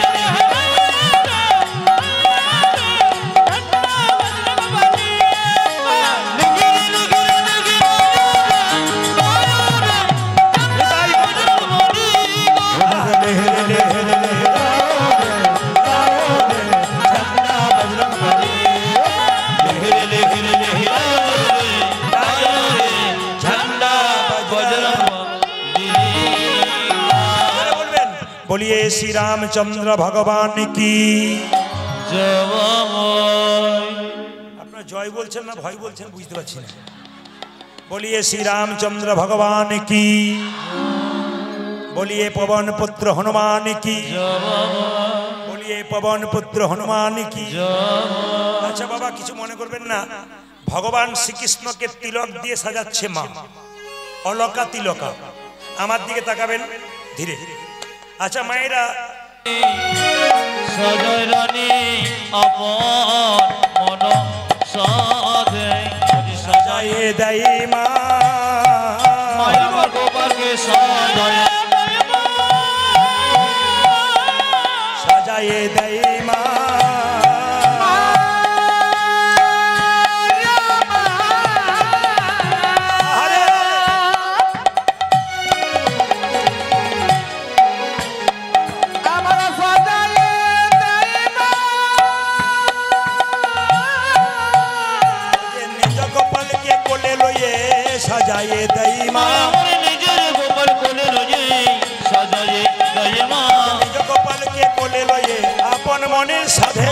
बोलिए श्री रामचंद्र भगवान की। আপনারা জয় বলছেন না ভয় বলছেন বুঝতে পারছি না। बोलिए श्री रामचंद्र भगवान की। बोलिए पवन पुत्र हनुमान की। बोलिए पवन पुत्र हनुमान की। আচ্ছা বাবা কিছু মনে করবেন না, ভগবান শ্রীকৃষ্ণকে তিলক দিয়ে সাজাচ্ছে মা, অলকা তিলকা। আমার দিকে তাকাবেন ধীরে ধীরে। আচ্ছা মায়েরা সজয় রানী আপন মন সাধে সাজায়ে দেয় মা, মায়া গোপালকে সাজায় সাজায়ে দেয় মা। সাজায়ে দেয় মা, নিজের গোপাল কোলে লয়ে সাজায়ে দেয় মা। নিজ গোপালকে কোলে লয়ে আপন মনের সাধে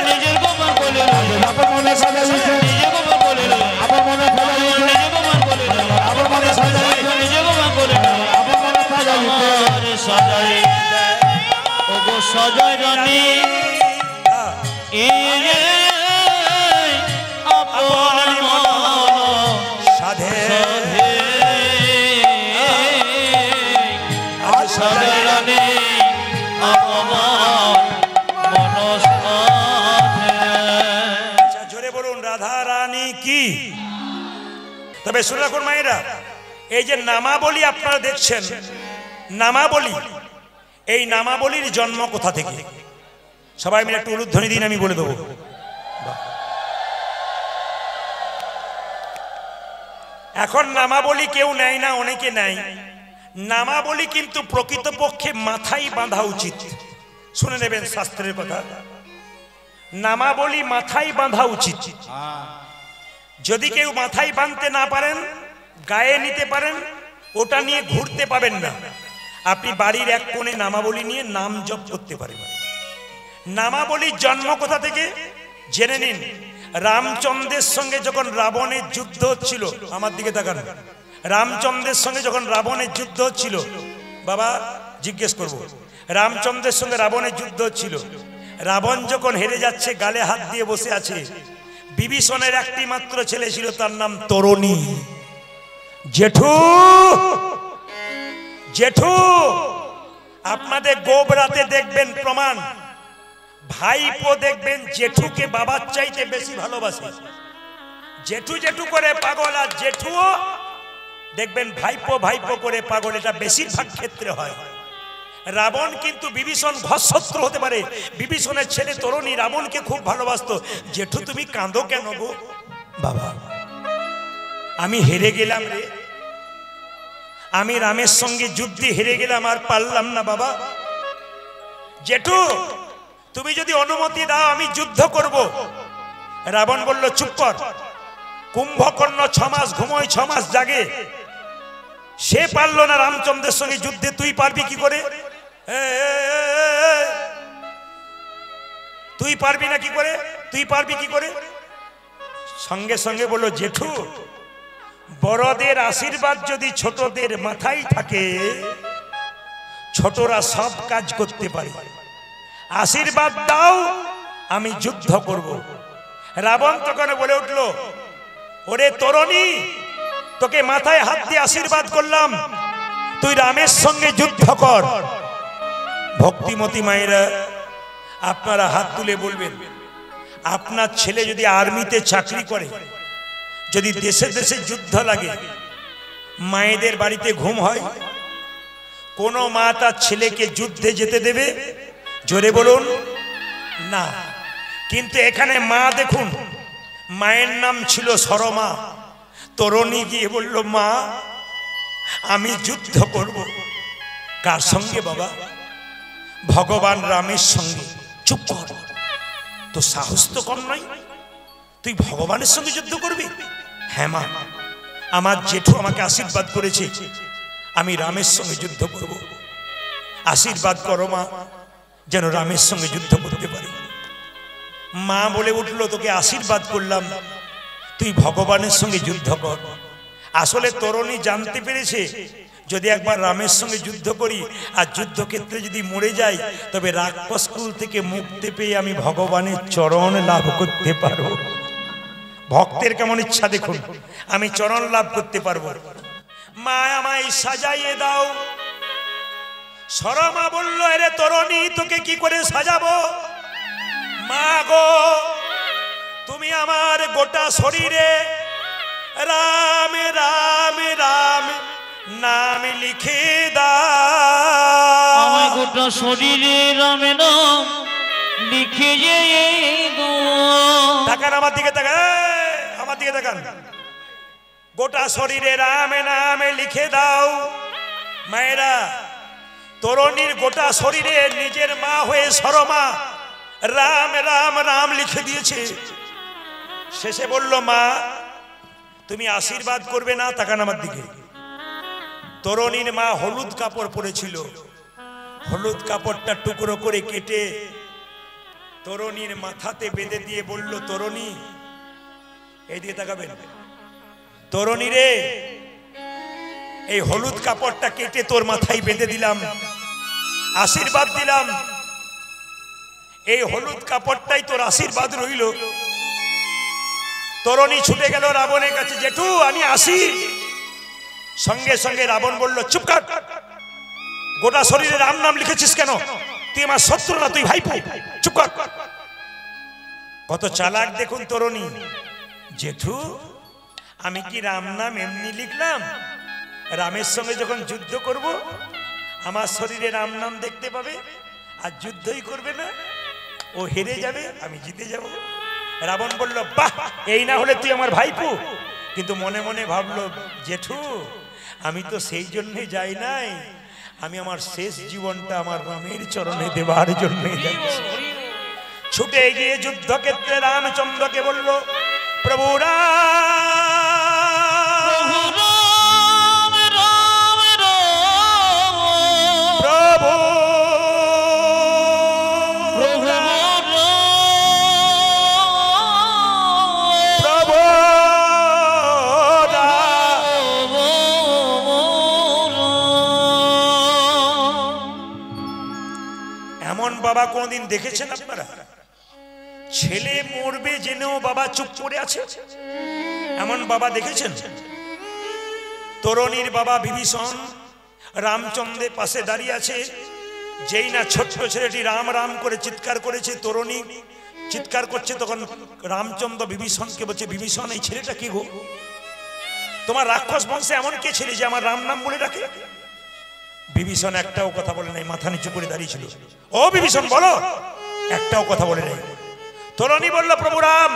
নিজের গোপাল কোলে লয়ে আপন মনে সাজাইছে নিজের গোপাল কোলে লয়ে আপন মনে সাজাইছে নিজের গোপাল কোলে লয়ে আপন মনে সাজাইছে নিজের গোপাল কোলে লয়ে আপন মনে সাজাইছে আরে সাজায়ে ওগো সজয় রানী এই আপন মন সাধে সাধে সজয় রানী আপন মন সাধে। জোরে বলুন রাধা রানী কি। তবে শুনে রাখুন মায়েরা, এই যে নামাবলী আপনারা দেখছেন, নামাবলী, এই নামাবলীর জন্ম কোথা থেকে? সবাই মিলে একটু উলুধ্বনি দিন, আমি বলে দেবো। এখন নামাবলী কেউ নেয় না, অনেকে নেয়। নামাবলী কিন্তু প্রকৃতপক্ষে মাথায় বাঁধা উচিত। শুনে নেবেন শাস্ত্রের কথা, নামাবলী মাথায় বাঁধা উচিত। যদি কেউ মাথায় বাঁধতে না পারেন, গায়ে নিতে পারেন, ওটা নিয়ে ঘুরতে পাবেন না। আপনি বাড়ির এক কোণে নামাবলী নিয়ে নাম জপ করতে পারেন। নামাবলীর জন্ম কোথা থেকে জেনে নিন। রামচন্দ্রের সঙ্গে যখন রাবণের যুদ্ধ হচ্ছিল, আমার দিকে তাকান, রামচন্দ্রের সঙ্গে যখন রাবণের যুদ্ধ হচ্ছিল, বাবা জিজ্ঞেস করব, রামচন্দ্রের সঙ্গে রাবণের যুদ্ধ হচ্ছিল, রাবণ যখন হেরে যাচ্ছে, গালে হাত দিয়ে বসে আছে, বিভীষণের একটি মাত্র ছেলে ছিল, তার নাম তরণী। জেঠু, জেঠু, আপনাদের গোবরাতে দেখবেন প্রমাণ, ভাইপো দেখবেন জেঠুকে বাবার চাইতে বেশি ভালোবাসে। জেঠু জেঠু করে পাগল, আর জেঠুও দেখবেন ভাইপো ভাইপো করে পাগল। এটা বেশিরভাগ ক্ষেত্রে হয়। রাবণ কিন্তু বিভীষণ ঘশত্রু হতে পারে, বিভীষণের ছেলে তরণী রাবণকে খুব ভালোবাসতো। জেঠু তুমি কাঁদো কেন গো? বাবা আমি হেরে গেলাম রে, আমি রামের সঙ্গে যুদ্ধে হেরে গেলাম, আর পারলাম না বাবা। জেঠু তুমি যদি অনুমতি দাও আমি যুদ্ধ করব। রাবণ বলল চুপ কর, কুম্ভকর্ণ 6 মাস ঘুমোয়, 6 মাস জাগে, সে পারলো না রামচন্দ্রের সঙ্গে যুদ্ধে, তুই পারবি কি করে? তুই পারবি না কি করে? তুই পারবি কি করে? সঙ্গে সঙ্গে বলল জেঠু, বড়দের আশীর্বাদ যদি ছোটদের মাথায় থাকে, ছোটরা সব কাজ করতে পারে, আশীর্বাদ দাও আমি যুদ্ধ করব। রাবণ তখন বলে উঠল, ওরে তরণী, তোকে মাথায় হাত দিয়ে আশীর্বাদ করলাম, তুই রামের সঙ্গে যুদ্ধ কর। ভক্তিমতী মায়েরা আপনারা হাত তুলে বলবেন, আপনার ছেলে যদি আর্মিতে চাকরি করে, যদি দেশে দেশে যুদ্ধ লাগে, মায়েদের বাড়িতে ঘুম হয়? কোন মা তার ছেলেকে যুদ্ধে যেতে দেবে? জোরে বলুন না। কিন্তু এখানে মা দেখুন, মায়ের নাম ছিল সরমা। তরণী গিয়ে বলল, মা আমি যুদ্ধ করব। কার সঙ্গে বাবা? ভগবান রামের সঙ্গে। চুপ কর, তো সাহস তো কম নয়, তুই ভগবানের সঙ্গে যুদ্ধ করবি? হ্যাঁ মা, আমার জেঠু আমাকে আশীর্বাদ করেছে, আমি রামের সঙ্গে যুদ্ধ করব। আশীর্বাদ করো মা, যেন রামের সঙ্গে যুদ্ধ করতে পারি। মা বলে উঠল, তোকে আশীর্বাদ করলাম, তুই ভগবানের সঙ্গে যুদ্ধ কর। আসলে তরণী জানতে পেরেছে, যদি একবার রামের সঙ্গে যুদ্ধ করি আর যুদ্ধক্ষেত্রে যদি মরে যাই, তবে রাক্ষস কুল থেকে মুক্তি পেয়ে আমি ভগবানের চরণ লাভ করতে পারবো। ভক্তের কেমন ইচ্ছা দেখুন, আমি চরণ লাভ করতে পারবো। মা আমায় সাজাইয়ে দাও। সরমা বলল, আরে তরণী তোকে কি করে সাজাবো? মা গো, তুমি আমার গোটা শরীরে রাম রাম রাম নাম লিখে দাও। আমার গোটা শরীরে রাম নাম লিখে দাও। তাকান আমার দিকে, তাকান আমার দিকে, তাকান। গোটা শরীরে রাম নাম লিখে দাও। মায়েরা, তরণীর গোটা শরীরে নিজের মা হয়ে সরমা রাম রাম রাম লিখে দিয়েছে। শেষে বলল, মা তুমি আশীর্বাদ করবে না? তাকান আমার দিকে। তরণীর মা হলুদ কাপড় পরেছিল, হলুদ কাপড়টা টুকরো করে কেটে তরণীর মাথাতে বেঁধে দিয়ে বলল, তরণী এই দিয়ে তাকাবেন, তরণী রে, এই হলুদ কাপড়টা কেটে তোর মাথায় বেঁধে দিলাম, আশীর্বাদ দিলাম, এই হলুদ কাপড়টাই তোর আশীর্বাদ রইল। তরণী ছুটে গেল রাবণের কাছে, জেঠু আমি আসি। সঙ্গে সঙ্গে রাবণ বলল, চুপ কর, গোটা শরীরে রাম নাম লিখেছিস কেন? তুই আমার শত্রু না, তুই ভাইপো, চুপ কর। কত চালাক দেখুন তরণী। জেঠু আমি কি রাম নাম এমনি লিখলাম? রামের সঙ্গে যখন যুদ্ধ করব আমার শরীরে রাম নাম দেখতে পাবে আর যুদ্ধই করবে না, ও হেরে যাবে, আমি জিতে যাব। রাবণ বলল, বাহ, এই না হলে তুই আমার ভাইপো। কিন্তু মনে মনে ভাবলো, জেঠু আমি তো সেই জন্যে যাই নাই, আমি আমার শেষ জীবনটা আমার রামের চরণে দেবার জন্য যাচ্ছি। ছুটে গিয়ে যুদ্ধক্ষেত্রে রামচন্দ্রকে বলল, প্রভু বাবা কোনদিন দেখেছেন আপনারা? ছেলে মরবে জেনেও বাবা চুপ করে আছে, এমন বাবা দেখেছেন? তরুণীর বাবা বিভীষণ রামচন্দ্রের পাশে দাঁড়িয়ে আছে, যেই না ছোট্ট ছেলেটি রাম রাম করে চিৎকার করেছে, তরুণী চিৎকার করছে, তখন রামচন্দ্র বিভীষণকে বলছে, বিভীষণ এই ছেলেটা কি গো? তোমার রাক্ষস বংশে এমন কে ছেলে যে আমার রাম নাম বলে ডাকে? বিভীষণ একটাও কথা বলে নাই, মাথা নিচু করে দাঁড়িয়ে ছিল। ও বিভীষণ বলো, একটাও কথা বলে নাই। তরুণী বলল, প্রভু রাম,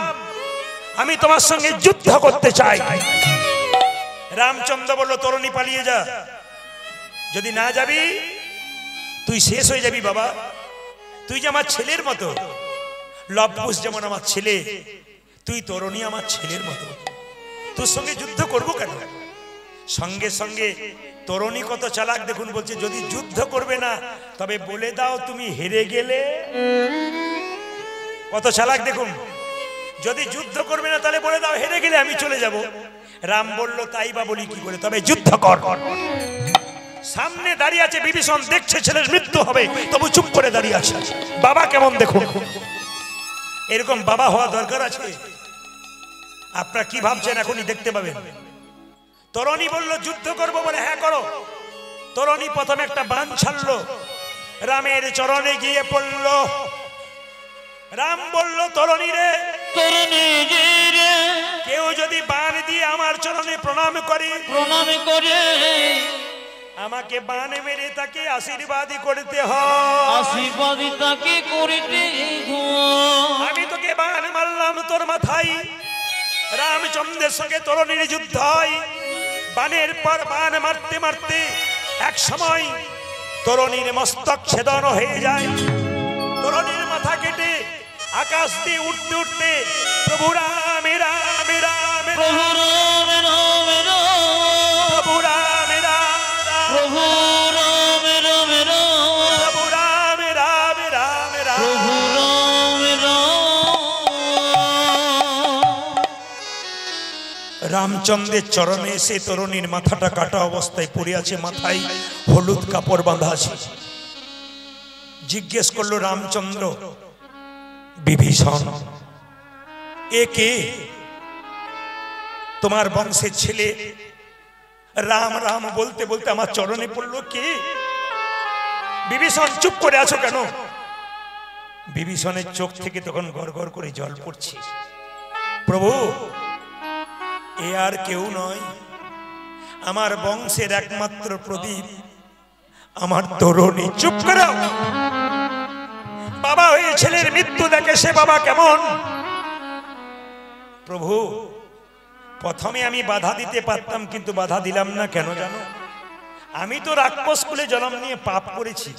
আমি তোমার সঙ্গে যুদ্ধ করতে চাই। রামচন্দ্র বলল, তরুণী পালিয়ে যা, যদি না যাবি তুই শেষ হয়ে যাবি বাবা। তুই যে আমার ছেলের মতো, লবকুশ যেমন আমার ছেলে, তুই তরুণী আমার ছেলের মতো, তোর সঙ্গে যুদ্ধ করবো কেন? সঙ্গে সঙ্গে তরুণী কত চালাক দেখুন, বলছে, যদি যুদ্ধ করবে না তবে বলে দাও তুমি হেরে গেলে। কত চালাক দেখুন, যদি যুদ্ধ করবে না তাহলে বলে দাও হেরে গেলে আমি চলে যাব। রাম বলল, তাই বা বলি কি করে, তবে যুদ্ধ কর। সামনে দাঁড়িয়ে আছে বিভীষণ, দেখছে ছেলের মৃত্যু হবে, তবু চুপ করে দাঁড়িয়ে আছে। বাবা কেমন দেখুন, এরকম বাবা হওয়া দরকার আছে। আপনারা কি ভাবছেন এখনই দেখতে পাবেন। তরুণী বলল, যুদ্ধ করবো বলে, হ্যাঁ করো। তরুণী প্রথমে একটা বাণ ছাড়লো, রামের চরণে গিয়ে পড়ল। রাম বলল, তরুণী রে, কেউ যদি বাণ দিয়ে আমার চরণে প্রণাম করে, আমাকে বাণ মেরে তাকে আশীর্বাদী করতে হয়। আমি তোকে বাণ মারলাম তোর মাথায়। রামচন্দ্রের সঙ্গে তরুণীর যুদ্ধ হয়, বাণের পর বাণ মারতে মারতে এক সময় তরুণীর মস্তক ছেদন হয়ে যায়। তরুণীর মাথা কেটে আকাশ দিয়ে উঠতে উঠতে প্রভু রাম রাম রাম প্রভু রাম রাম প্রভু রাম রাম প্রভু রাম রাম প্রভু রাম রাম রাম প্রভু রাম রামচন্দ্রের চরণে এসে তরুণীর মাথাটা কাটা অবস্থায় পড়ে আছে, মাথায় হলুদ কাপড় বাঁধা আছে। জিজ্ঞেস করলো রামচন্দ্র, বিভীষণ এ কে? তোমার বংশের ছেলে রাম রাম বলতে বলতে আমার চরণে পড়লো, কে? বিভীষণ চুপ করে আছো কেন? বিভীষণের চোখ থেকে তখন গড় গড় করে জল পড়ছে। প্রভু, এ আর কেউ নয়, আমার বংশের একমাত্র প্রদীপ, আমার তরুণী। চুপ করো। বাবা হয়ে ছেলের মৃত্যু দেখে সে বাবা কেমন? প্রভু, প্রথমে আমি বাধা দিতে পারতাম, কিন্তু বাধা দিলাম না। কেন জানো? আমি তো রাক্ষস কুলে জন্ম নিয়ে পাপ করেছি।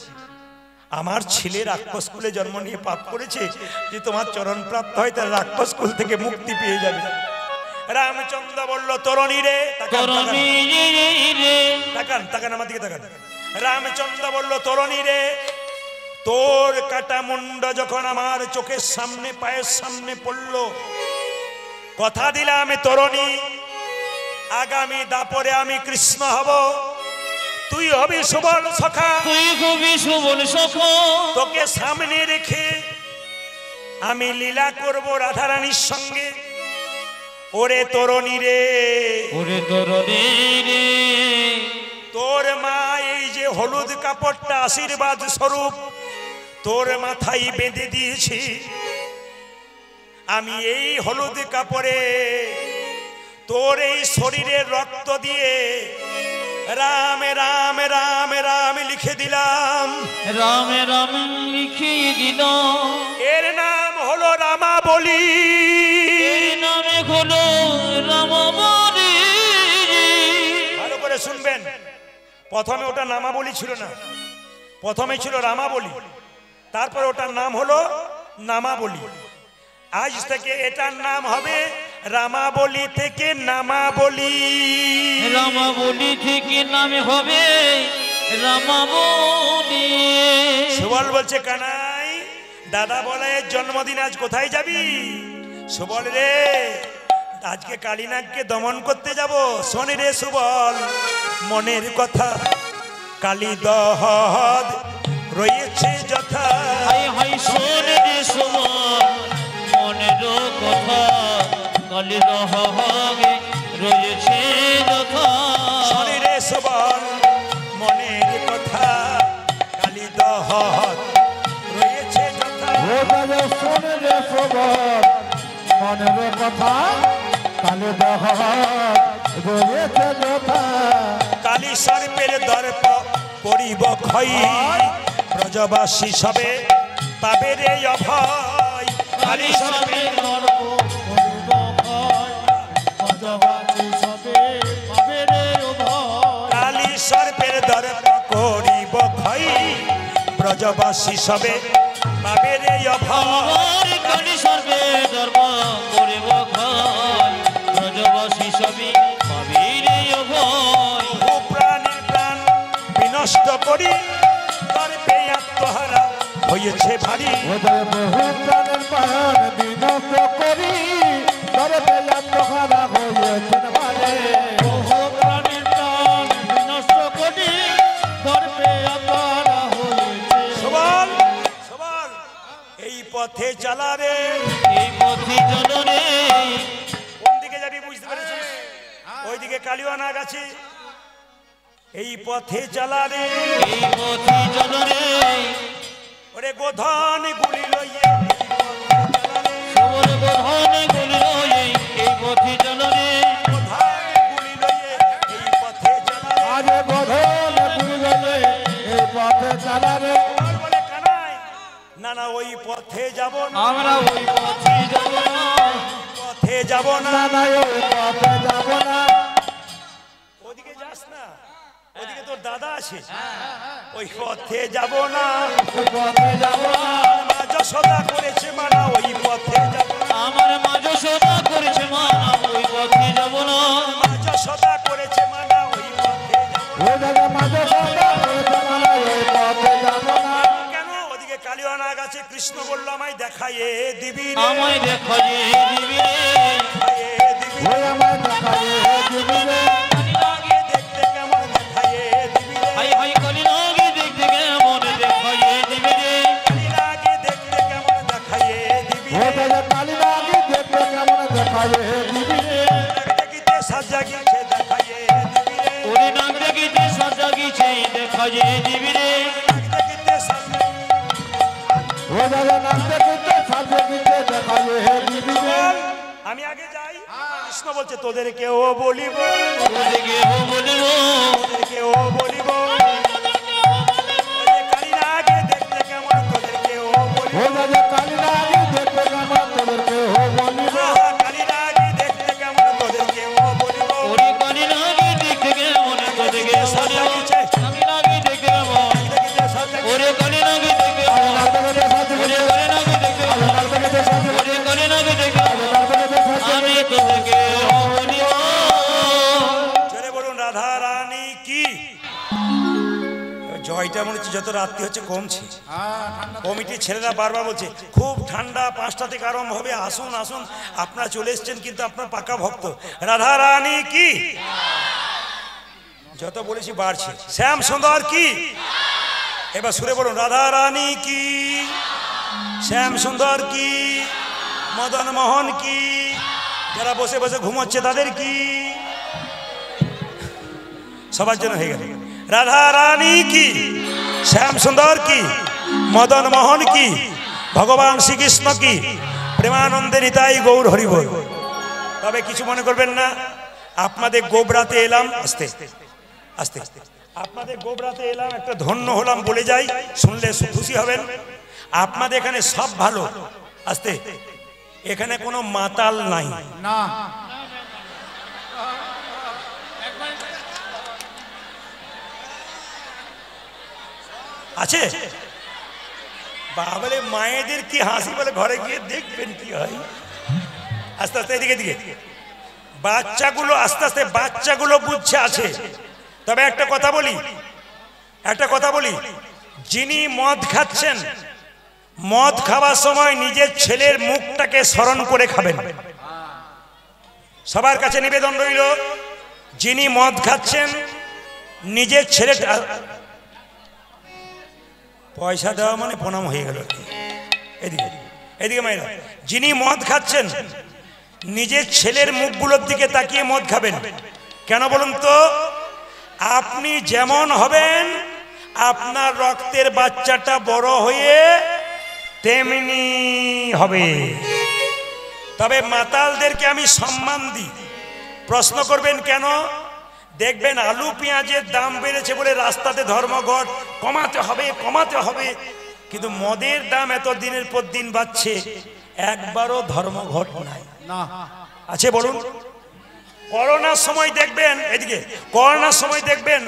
আমার ছেলে রাক্ষস কুলে জন্ম নিয়ে পাপ করেছে, যে তোমার চরণ প্রাপ্ত হয় তার রাক্ষস কুল থেকে মুক্তি পেয়ে যাবে। রামচন্দ্র বলল, তরুণী রে, তাকান তাকান আমার দিকে তাকান। রামচন্দ্র বলল, তরুণী রে, তোর কাটা মুন্ড যখন আমার চোখের সামনে পায়ের সামনে পড়ল, কথা দিলাম তরুণী, আগামী দাপরে আমি কৃষ্ণ হব, তুই হবি সুবল সখা, তুই হবি সুবল সখা। তোকে সামনে রেখে আমি লীলা করব রাধারানীর সঙ্গে। ওরে তরুণী রে, ওরে তরুণী রে, তোর মা এই যে হলুদ কাপড়টা আশীর্বাদ স্বরূপ তোর মাথায় বেঁধে দিয়েছি, আমি এই হলুদ কাপড়ে তোর এই শরীরের রক্ত দিয়ে রাম রাম রাম রাম লিখে দিলাম, রামে রামে লিখিয়ে দিল, এর নাম হলো রামাবলী। এই নামে হলো রামাবলী। ভালো করে শুনবেন, প্রথমে ওটা নামাবলী ছিল না, প্রথমে ছিল রামাবলী, তারপরে ওটার নাম হলো নামাবলী। আজ থেকে এটার নাম হবে রামাবলী থেকে নামাবলী। রামাবলী থেকে নামে হবে রামাবলী। সুবল বলছে, কানাই দাদা বলাইয়ের জন্মদিন, আজ কোথায় যাবি? সুবল রে, আজকে কালীনাগকে দমন করতে যাব। শোন রে সুবল, মনের কথা, কালী দহদ রয়েছে যথা। হাই হাই শোন রে সুবল, মনের কথা, কালী দহগে রয়েছে যথা। শোন রে সুবল, মনের কথা, কালী দহদ রয়েছে যথা। ও দাদা শোন রে সুবল, মনের কথা, কালী দহদ রয়েছে যথা। কালী সর্পের দর্প করিব ক্ষয়, ব্রজবাসী সবে পাবে রে অভয়। কালী সর্পের গর্ব করিব ভয়, ব্রজবাসী সবে পাবে রে অভয়। কালী সর্পের দর্প করিব ক্ষয়, ব্রজবাসী সবে পাবে রে অভয়। আমার কালী সর্বে গর্ব করিব ভয়, ব্রজবাসী সবে পাবে রে অভয়। বহু প্রাণীর প্রাণ বিনষ্ট করি, দর্পে আত্মহারা হয়েছে ভারী। ওদের বহু প্রাণের প্রাণ বিনষ্ট করি, দরবে আত্মহারা হয়েছেন ভারে। বহু প্রাণীর প্রাণ বিনষ্ট করি, দর্পে আত্মহারা হয়েছে। সুবল, সুবল, এই পথে চালা রে। এই পথে জনরে, কোন দিকে যাবি বুঝতে পেরেছিস? ওইদিকে কালীয়া নাগ আছে। এই পথে চালা রে, এই পথে জনরে, ওরে গোধন গুলি লইয়ে সবর বোধনে গুলিল এই পথে জনরে। গোধন গুলি লইয়ে এই পথে চালা রে। আজ বধন পুরলে এই পথে চালারে। সুবল বলে, কানাই না না, ওই পথে যাব না, আমরা ওই পথে যাব না, পথে যাব না। না না ওই পথে যাব না। ওদিকে যাস না, ওদিকে তোর দাদা আছে। ওই পথে যাব না, ওই পথে যাব না। মা যশোদা করেছে মানা, ওই পথে যাব না। আমার মা যশোদা করেছে মানা, ওই পথে যাব না। মা যশোদা করেছে মানা, ওই পথে যাব না। ওই দাদা মাঝে সদা করেছে মানা, ওই পথে যাব না। কেন? ওদিকে কালীয়া নাগ আছে। কৃষ্ণ বলল, আমায় দেখাইয়ে দিবি রে, আমায় দেখা যে দিবি রে, দেখাইয়ে দিবি রে। ওই আমার দেখায়ে দিবি রে। আগে দেখতে কেমন দেখাইয়ে দিবি রে। হাই হাই কালী নাগে দেখতে কেমন দেখা যে দিবি রে। কালীর আগে দেখতে কেমন দেখাইয়ে দিবি ওই রে। দাদা কালী নাগি দেখতে কেমন দেখায়ে দিবি রে। দেখিতে সাজা গিয়েছে দেখাইয়ে দিবি রে। ওরে নাগ দেখিতে সাজা গেছে দেখা যে দিবি রে। দেখিতে সাজা ওই দাদা নাম দেখতে সাজে দিতে দেখায়ে দিবি রে। বল, আমি আগে যাই। কৃষ্ণ বলছে, তোদেরকেও বলিব, ওদিকে ও বলিব, তোদেরকেও বলিব। ওই যে কালীর আগে দেখতে কেমন, তোদেরকেও বলিব। ওই দাদা কালী নাগি দেখতে কেমন তোদেরকে হো বলিব। কালীর আগে দেখতে কেমন, তোদেরকেও বলিব। ওরে কালী নাগে দেখতে কেমন তোদেরকে সাজা বলিব। গিয়েছে, কালী নাগে দেখতে কেমন, দেখিতে সাজা গিয়েছে। ওরে কালী নাগে দেখতে কেমন, নাম দেখতে সাজে ওরে দিতে, কালী নাগে দেখতে কেমন, নাম দেখতে সাজে দিতে, ওরে কালী নাগে দেখতে কেমন, নাম দেখতে সাজে আমি দিতে। তোদেরকে বলিব। জোরে বলুন, রাধা রানী কি জয়টা মনে হচ্ছে যত রাত্রি হচ্ছে কমছে। কমিটির ছেলেরা বারবার বলছে খুব ঠান্ডা, 5টা থেকে আরম্ভ হবে, আসুন আসুন। আপনারা চলে এসছেন, কিন্তু আপনার পাকা ভক্ত। রাধা রানী কি, যত বলেছি বাড়ছে। শ্যাম সুন্দর কি, এবার সুরে বলুন, রাধা রানী কি, শ্যাম সুন্দর কি, মদন মোহন কি, যারা বসে বসে ঘুমোচ্ছে তাদের কি, সবার জন্য হয়ে গেল। রাধা রানী কি, শ্যাম সুন্দর কি, মদন মোহন কি, ভগবান শ্রীকৃষ্ণ কি, প্রেমানন্দে নিতাই গৌর হরিবল। তবে কিছু মনে করবেন না, আপনাদের গোবরাতে এলাম, আসতে আস্তে আস্তে আপনাদের গোবরাতে এলাম, একটা ধন্য হলাম বলে যাই, শুনলে খুশি হবেন। আপনাদের এখানে সব ভালো। আস্তে, এখানে কোনো মাতাল নাই। না আছে? বাবারে মায়েদের কি হাসি, বলে ঘরে গিয়ে দেখবেন কি হয়। আস্তে আস্তে এদিকে দিকে বাচ্চাগুলো, আস্তে আস্তে বাচ্চাগুলো বুঝছে আছে। তবে একটা কথা বলি, যিনি মদ খাচ্ছেন, মদ খাওয়ার সময় নিজের ছেলের মুখটাকে স্মরণ করে খাবেন। সবার কাছে নিবেদন রইল, যিনি মদ খাচ্ছেন নিজের ছেলে, পয়সা দেওয়া মানে প্রণাম হয়ে গেল। এদিকে এদিকে মায়েরা, যিনি মদ খাচ্ছেন নিজের ছেলের মুখগুলোর দিকে তাকিয়ে মদ খাবেন। কেন বলুন তো? আপনি যেমন হবেন, আপনার রক্তের বাচ্চাটা বড় হয়ে তেমনি হবে। তবে মাতালদেরকে আমি সম্মান দিই। প্রশ্ন করবেন কেন? দেখবেন আলু পেঁয়াজের দাম বেড়েছে বলে রাস্তাতে ধর্মঘট, কমাতে হবে, কিন্তু মদের দাম এত দিনের পর দিন বাড়ছে, একবারও ধর্মঘট নাই। না আছে বলুন? করোনার সময় দেখবেন, এদিকে করোনার সময় দেখবেন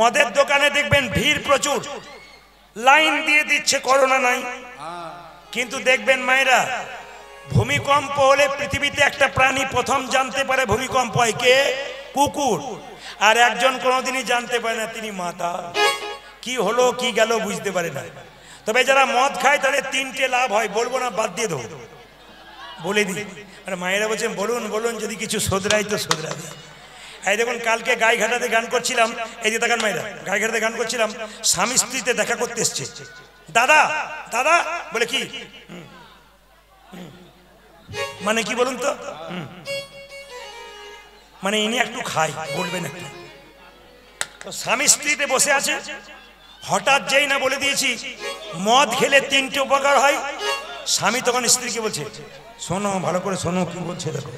মদের দোকানে দেখবেন ভিড় প্রচুর, লাইন দিয়ে দিচ্ছে, করোনা নাই। কিন্তু দেখবেন মায়েরা, ভূমিকম্প হলে পৃথিবীতে একটা প্রাণী প্রথম জানতে পারে ভূমিকম্প হয়, কে? কুকুর। আর একজন কোনোদিনই জানতে পারে না, তিনি মাতা। কি হলো কি গেল বুঝতে পারে না। তবে যারা মদ খায় তাদের তিনটে লাভ হয়, বলবো না, বাদ দিয়ে দেবো, বলে দিই। আর মায়েরা বলছেন বলুন, যদি কিছু শোধরাই তো শোধরা দেয়। এই দেখুন, কালকে গাইঘাটাতে গান করছিলাম, এই যে তাকান মায়েরা, গাইঘাটাতে গান করছিলাম, স্বামী স্ত্রীতে দেখা করতে এসছে। দাদা বলে কি মানে কি বলুন তো? মানে ইনি একটু খাই, বলবেন একটু। স্বামী স্ত্রীতে বসে আছে, হঠাৎ যেই না বলে দিয়েছি মদ খেলে তিনটে উপকার হয়, স্বামী তখন স্ত্রীকে বলছে, শোনো, ভালো করে শোনো কি বলছে দেখো।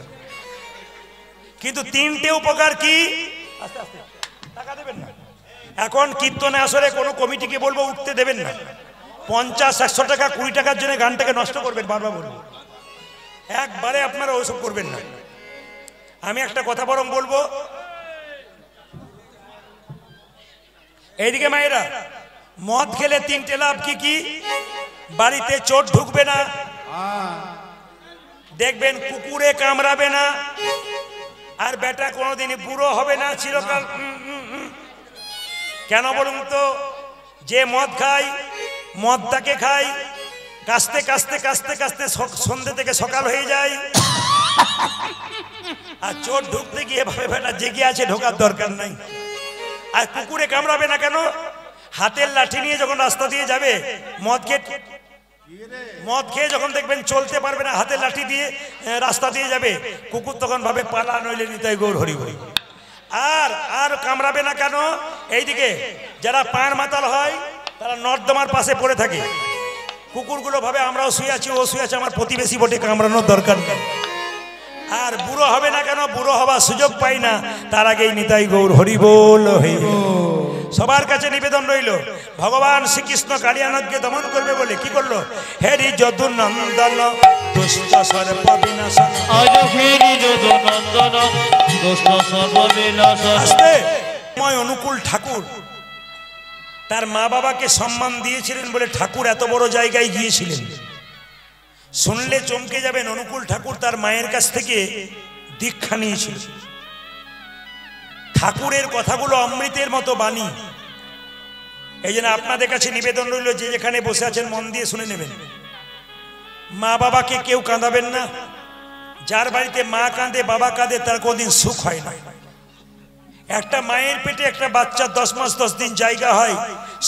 কিন্তু তিনটে উপকার কি? আস্তে আস্তে টাকা দেবেন না। এখন কীর্তনে আসলে কোনো কমিটিকে বলবো উঠতে দেবেন না। 50-100 টাকা 20 টাকার জন্য গানটাকে নষ্ট করবেন, বারবার বলবো, একবারে আপনারা ওসব করবেন না। আমি একটা কথা বরং বলবো, এইদিকে মায়েরা, মদ খেলে তিনটে লাভ কি কি? বাড়িতে চোর ঢুকবে না, দেখবেন কুকুরে কামড়াবে না, আর বেটা কোনোদিনই বুড়ো হবে না চিরকাল। কেন বলুন তো? যে মদ খায়, মদটাকে খায়, কাস্তে কাস্তে কাস্তে কাস্তে সন্ধ্যে থেকে সকাল হয়ে যায়। আর চোর ঢুকতে গিয়ে ভাবে বেটা জেগে আছে, ঢোকার দরকার নাই। আর কুকুরে কামড়াবে না কেন? হাতের লাঠি নিয়ে যখন রাস্তা দিয়ে যাবে, মদ খেয়ে যখন দেখবেন চলতে পারবে না, হাতের লাঠি দিয়ে রাস্তা দিয়ে যাবে, কুকুর তখন ভাবে পালা, নইলে নিতাই গৌর হরি হরি। আর কামড়াবে না কেন? এইদিকে যারা পান মাতাল হয়, তারা নর্দমার পাশে পড়ে থাকে, কুকুরগুলো ভাবে আমরাও শুয়ে আছি, ও শুয়ে আছে, আমার প্রতিবেশী বটে, কামড়ানোর দরকার নেই। আর বুড়ো হবে না কেন? বুড়ো হবার সুযোগ পাই না, তার আগেই নিতাই গৌর হরি বল। সবার কাছে নিবেদন রইল, ভগবান শ্রীকৃষ্ণ কালিয়ানদকে দমন করবে বলে কি করলো? হেরি যদু নন্দন দুষ্ট সর্ব বিনাশন, অনুকূল ঠাকুর তার মা বাবাকে সম্মান দিয়েছিলেন বলে ঠাকুর এত বড় জায়গায় গিয়েছিলেন। শুনলে চমকে যাবেন, অনুকূল ঠাকুর তার মায়ের কাছ থেকে দীক্ষা নিয়েছিল। ঠাকুরের কথাগুলো অমৃতের মতো বাণী। এই জন্য আপনাদের কাছে নিবেদন রইল, যে যেখানে বসে আছেন মন দিয়ে শুনে নেবেন। মা বাবাকে কেউ কাঁদাবেন না। যার বাড়িতে মা কাঁদে, বাবা কাঁদে, তার কোনদিন সুখ হয় না। একটা মায়ের পেটে একটা বাচ্চা 10 মাস 10 দিন জায়গা হয়,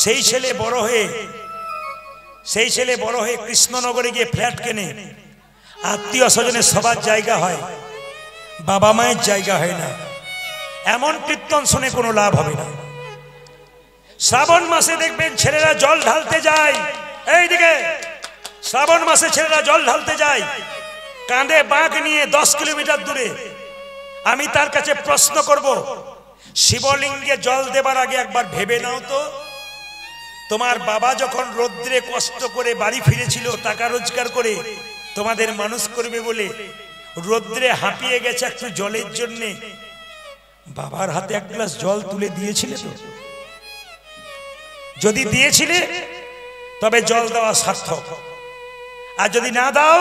সেই ছেলে বড় হয়ে কৃষ্ণনগরে গিয়ে ফ্ল্যাট কেনে, আত্মীয় স্বজনের সবার জায়গা হয়, বাবা মায়ের জায়গা হয় না। এমন কীর্তন শুনে কোনো লাভ হবে না। শ্রাবণ মাসে দেখবেন ছেলেরা জল ঢালতে যায়, এইদিকে শ্রাবণ মাসে ছেলেরা জল ঢালতে যায়, কাঁধে বাঁক নিয়ে 10 কিলোমিটার দূরে। আমি তার কাছে প্রশ্ন করব, শিবলিঙ্গে জল দেবার আগে একবার ভেবে নাও তো, তোমার বাবা যখন রৌদ্রে কষ্ট করে বাড়ি ফিরেছিল টাকা রোজগার করে তোমাদের মানুষ করবে বলে, রৌদ্রে হাঁপিয়ে গেছে একটু জলের জন্যে, বাবার হাতে এক গ্লাস জল তুলে দিয়েছিলে তো? যদি দিয়েছিলে তবে জল দেওয়া সার্থক, আর যদি না দাও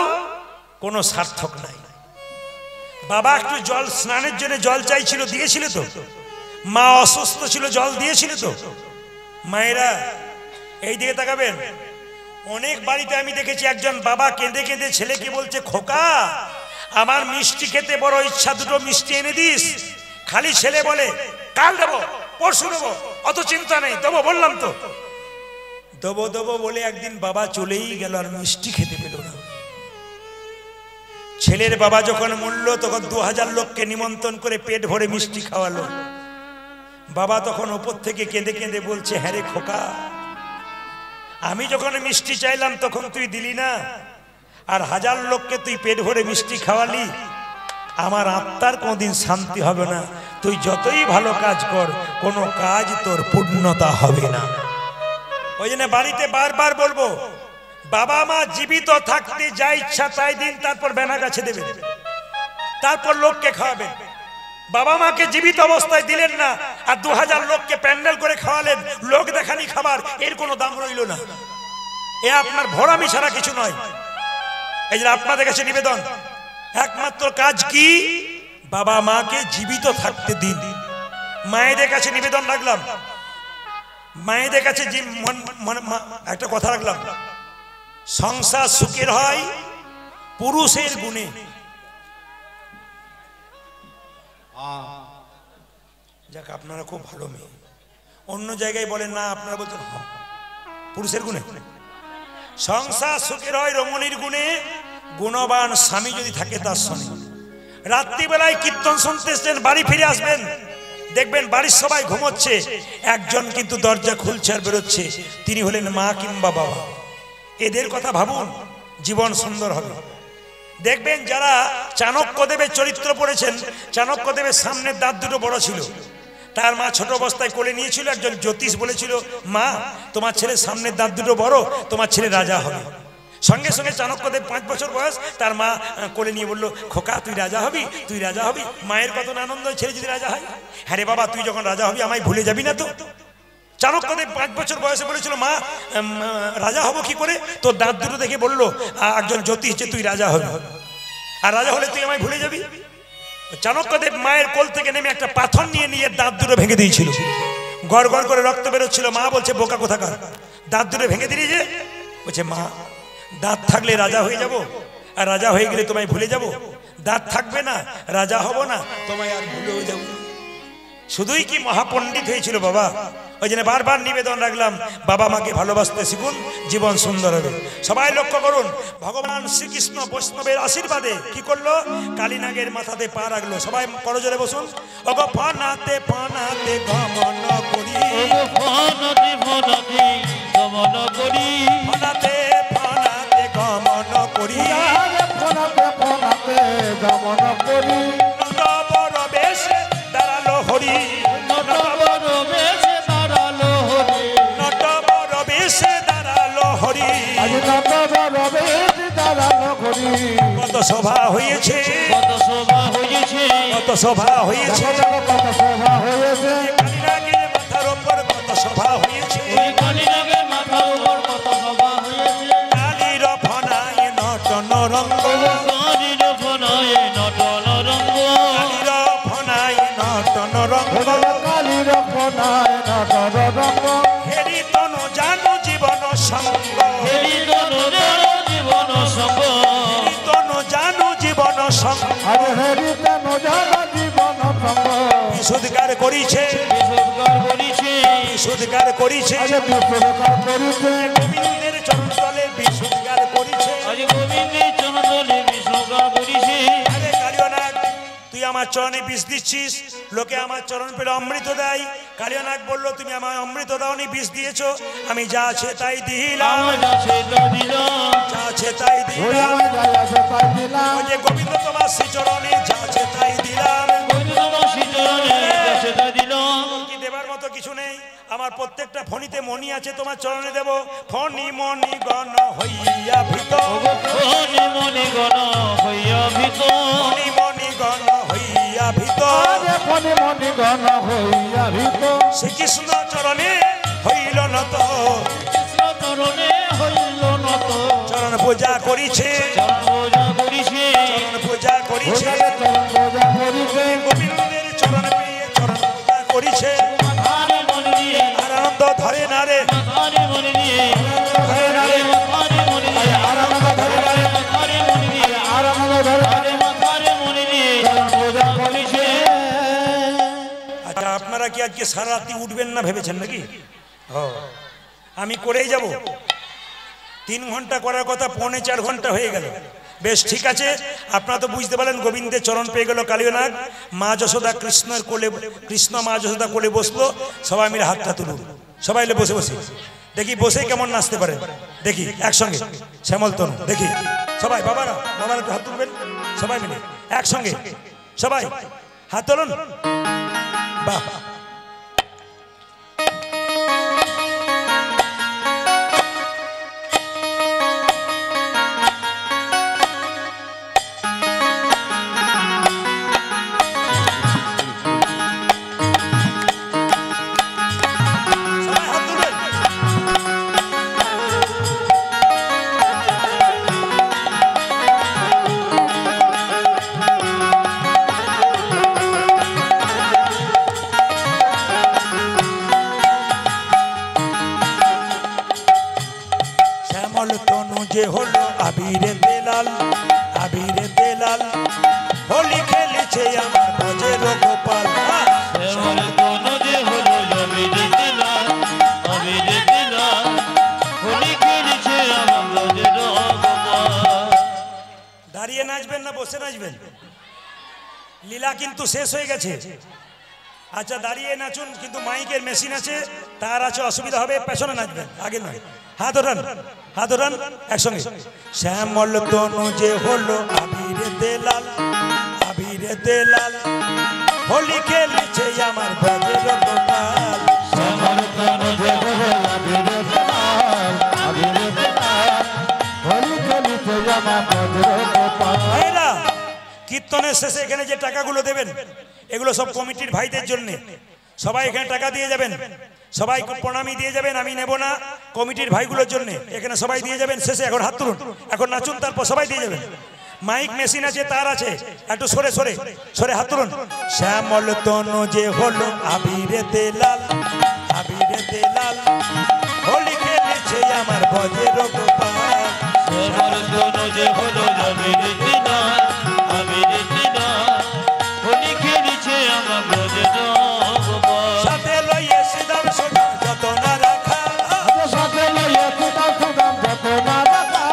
কোনো সার্থক নাই। বাবা একটু জল স্নানের জন্য জল চাইছিল, দিয়েছিলে তো? মা অসুস্থ ছিল, জল দিয়েছিলে তো? মায়েরা এই দিকে তাকাবেন। অনেক বাড়িতে আমি দেখেছি একজন বাবা কেঁদে কেঁদে ছেলেকে বলছে, খোকা আমার মিষ্টি খেতে বড় ইচ্ছা, দুটো মিষ্টি এনে দিস। খালি ছেলে বলে, কাল দেবো, পরশু দেবো, অত চিন্তা নেই, দেবো বললাম তো। দেবো দেবো বলে একদিন বাবা চলেই গেল, আর মিষ্টি খেতে পেল না। ছেলের বাবা যখন মরল তখন 2000 লোককে নিমন্ত্রণ করে পেট ভরে মিষ্টি খাওয়ালো। বাবা তখন ওপর থেকে কেঁদে কেঁদে বলছে, হ্যাঁ রে খোকা, আমি যখন মিষ্টি চাইলাম তখন তুই দিলি না, আর 1000 লোককে তুই পেট ভরে মিষ্টি খাওয়ালি, আমার আত্মার কোনদিন শান্তি হবে না। তুই যতই ভালো কাজ কর, কোনো কাজ তোর পূর্ণতা হবে না। ওই জন্য বাড়িতে বারবার বলবো, বাবা মা জীবিত থাকতে যা ইচ্ছা তাই দিন, তারপর বেনা গাছে দেবেন, তারপর লোককে খাওয়াবেন। বাবা মাকে জীবিত অবস্থায় দিলেন না, আর 2000 লোককে প্যান্ডেল করে খাওয়ালেন, লোক দেখানি খাবার, এর কোনো দাম রইল না। এ আপনার ভরামি ছাড়া কিছু নয়। এই যে আপনাদের কাছে নিবেদন, একমাত্র কাজ কি? বাবা মাকে জীবিত থাকতে দিন। মায়েদের কাছে নিবেদন রাখলাম, মায়েদের কাছে একটা কথা রাখলাম, সংসার সুখের হয় পুরুষের গুণে। যাক, আপনারা খুব ভালো মেয়ে। অন্য জায়গায় বলেন না, আপনারা বলছেন পুরুষের গুণে। সংসার সুখের হয় রমণীর গুণে, গুণবান স্বামী যদি থাকে তার সঙ্গে। রাত্রিবেলায় কীর্তন শুনতে এসছেন, বাড়ি ফিরে আসবেন, দেখবেন বাড়ির সবাই ঘুমোচ্ছে, একজন কিন্তু দরজা খুলছে আর বেরোচ্ছে, তিনি হলেন মা কিংবা বাবা। এদের কথা ভাবুন, জীবন সুন্দর হবে। দেখবেন যারা চাণক্যদেবের চরিত্র পড়েছেন, চাণক্যদেবের সামনের দাঁত দুটো বড় ছিল, তার মা ছোট অবস্থায় কোলে নিয়েছিল। একজন জ্যোতিষ বলেছিল, মা তোমার ছেলের সামনের দাঁত দুটো বড়, তোমার ছেলে রাজা হবে। সঙ্গে সঙ্গে চাণক্যদেব 5 বছর বয়স, তার মা কোলে নিয়ে বললো, খোকা তুই রাজা হবি, তুই রাজা হবি। মায়ের কত আনন্দ, ছেলে যদি রাজা হয়। হ্যাঁ রে বাবা, তুই যখন রাজা হবি আমায় ভুলে যাবি না তো? চাণক্যদেব 5 বছর বয়সে বলেছিল, মা রাজা হব কি করে? তোর দাঁত দুটো দেখে বললো একজন জ্যোতিষ যে তুই রাজা হবি, আর রাজা হলে তুই আমায় ভুলে যাবি। চাণক্যদেব মায়ের কোল থেকে নেমে একটা পাথর নিয়ে নিয়ে দাঁত দুটো ভেঙে দিয়েছিল, গড় গড় করে রক্ত বেরোচ্ছিল। মা বলছে, বোকা কোথাকার, দাঁত দুটো ভেঙে দিলি যে? বলছে, মা দাঁত থাকলে রাজা হয়ে যাব, আর রাজা হয়ে গেলে তোমায় ভুলে যাব। দাঁত থাকবে না, রাজা হব না, তোমায় আর ভুলেও যাব। শুধুই কি মহাপণ্ডিত হয়েছিল বাবা। ওই জন্য বারবার নিবেদন রাখলাম, বাবা মাকে ভালোবাসতে শিখুন, জীবন সুন্দর হবে। সবাই লক্ষ্য করুন, ভগবান শ্রীকৃষ্ণ বৈষ্ণবের আশীর্বাদে কি করলো? কালীনাগের মাথাতে পা রাখলো। সবাই করজোরে বসুন। ওগো ফানাতে ফানাতে গমন করি, ফানাতে ফানাতে গমন করি, ফানাতে ফানাতে গমন করি, ফোনাতে ফোনাতে গমন করি, নটবর বেশে দাঁড়ালো হরি, নটবর বেশে দাঁড়ালো হরি, নটবর বেশে দাঁড়ালো হরি। আজ নটবর বেশ দাঁড়ালো করি। কত সভা হয়েছে, কত শোভা হয়েছে, কত সভা হয়েছে, দেখো দেখো কত শোভা হয়েছে। কালীনাগের মাথার ওপর কত সভা হয়েছে। ওই কালীনাগের মাথার উপর কত শোভা হয়েছে। কালীর ফনায় নটন রঙ্গ, কালীর ফনায় নটন রঙ্গ, কালীর ফনায় নটন রঙ্গ। কালীর ফোনায় নটর রঙ্গ, হেরি তনু জানু জীবন সঙ্গ, হেরি তনু জীবন সঙ্গ, হেরি তনু জানু জীবন সঙ্গ। আরে হেরিতে নজানা জীবন সঙ্গ। বিশুদ্ধার করিছে, বিশুদ্ধার করিছে, বিশুদ্ধার করিছে, আরে বিশ্বকার করিছে। গোবিন্দের চরণতলে বিশুদ্ধার করিছে। আজ গোবিন্দের চরণতলে বিশুদ্ধার করিছে। আরে কালিয়ানাগ, তুই আমার চরণে বিষ দিচ্ছিস, লোকে আমার চরণ পেলে অমৃত দেয়। কালিয়ানাগ বলল, তুমি আমার অমৃত দাওনি, বিষ দিয়েছো। আমি যা আছে তাই দিলাম, আমার কাছে দিলাম, যা আছে তাই ওই দিলাম। আমার যায় আছে তাই দিলাম। ওই যে গোবিন্দ তোমার শ্রী চরণে যা আছে তাই দিলাম। আমার প্রত্যেকটা ফণিতে মণি আছে, তোমার চরণে দেব। ফণি মণি গণ হইয়া ভীত, ফণি মণি গণ হইয়া ভীত, ফণি মণি গণ হইয়া ভীত, আরে মনে মনে গণ হইয়া ভীত, শ্রীকৃষ্ণ চরণে হইল নত, কৃষ্ণ চরণে হইল নত, চরণ পূজা করিছে, চরণ পূজা করিছে, চরণ পূজা করিছে, চরণ পূজা করিছে, গোবিন্দের চরণ পেয়ে চরণ পূজা করিছে। মাথারে মন দিয়ে, আর আনন্দ ধরে না রে, মাথারে মন দিয়ে, ধরে না রে, মাথারে মন দিয়ে, আরামে ধরে ধরে, মাথারে মন দিয়ে, আরামে ধরে ধরে, মাথারে মন দিয়ে, চরণ পূজা করিছে। আচ্ছা আপনারা কি আজকে সারা রাত্রি উঠবেন না ভেবেছেন নাকি? আমি করেই যাব। 3 ঘন্টা করার কথা 3.25 ঘন্টা হয়ে গেল। বেশ ঠিক আছে, আপনারা তো বুঝতে পারলেন গোবিন্দের চরণ পেয়ে গেল কালীনাগ। মা যশোদা কৃষ্ণের কোলে, কৃষ্ণ মা যশোদা কোলে বসলো। সবাই মিলে হাতটা তুলুন, সবাই মিলে বসে বসে দেখি বসে কেমন নাচতে পারে, দেখি একসঙ্গে শ্যামল তনু দেখি। সবাই বাবারা বাবারা একটু হাত তুলবেন, সবাই মিলে একসঙ্গে সবাই হাত তুলুন। বাহ, সবাই হাত তুলবেন। শ্যামল তনু যে হলো আবিরে তেলাল, আবিরে তেলাল, হোলি খেলেছে আমার বাজের গোপাল। শ্যামল তনু যে হলো আবিরে লাল, আবিরে লাল, হোলি খেলেছে আমার ব্রজের গোপাল। দাঁড়িয়ে নাচবেন না বসে নাচবেন? লীলা কিন্তু শেষ হয়ে গেছে। আচ্ছা দাঁড়িয়ে নাচুন, কিন্তু মাইকের মেশিন আছে, তার আছে, অসুবিধা হবে, পেছনে নাচবেন, আগে নয়। হাত ওঠান, হাত ওঠান একসঙ্গে। শ্যামল তনু যে হলো আবিরে তেলাল, আবিরে তেলাল, হোলি খেলেছে আমার ব্রজের গোপাল। শ্যামল তনু যে হলো আবিরে তেলাল, আবিরে তেলাল, হোলি খেলিছে আমার ব্রজের গোপাল। ভাইরা, কীর্তনের শেষে এখানে যে টাকাগুলো দেবেন এগুলো সব কমিটির ভাইদের জন্য। সবাই এখানে টাকা দিয়ে যাবেন, সবাই প্রণামী দিয়ে যাবেন, আমি নেব না, কমিটির ভাইগুলোর জন্য এখানে সবাই দিয়ে যাবেন। শেষে এখন হাত তুলুন, এখন নাচুন, তারপর সবাই দিয়ে যাবেন। মাইক মেশিন আছে, তার আছে, একটু সরে সরে সরে হাত তুলুন। শ্যামল তনু যে হলো আবিরে তেলাল, আবিরে তেলাল, হোলি খেলেছে আমার ব্রজের গোপাল। শ্যামল তনু যে হলো আবিরে লাল, আবিরে লাল, হোলি খেলেছে আমার ব্রজের গোপাল। সাথে লইয়ে সিদাম সুদাম যত না রাখা, সাথে লইয়া সুদাম সুদাম যত না রাখা,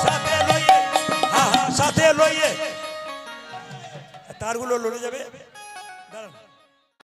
সাথে লইয়ে, হা হা সাথে লইয়ে, তারগুলো লড়ে যাবে।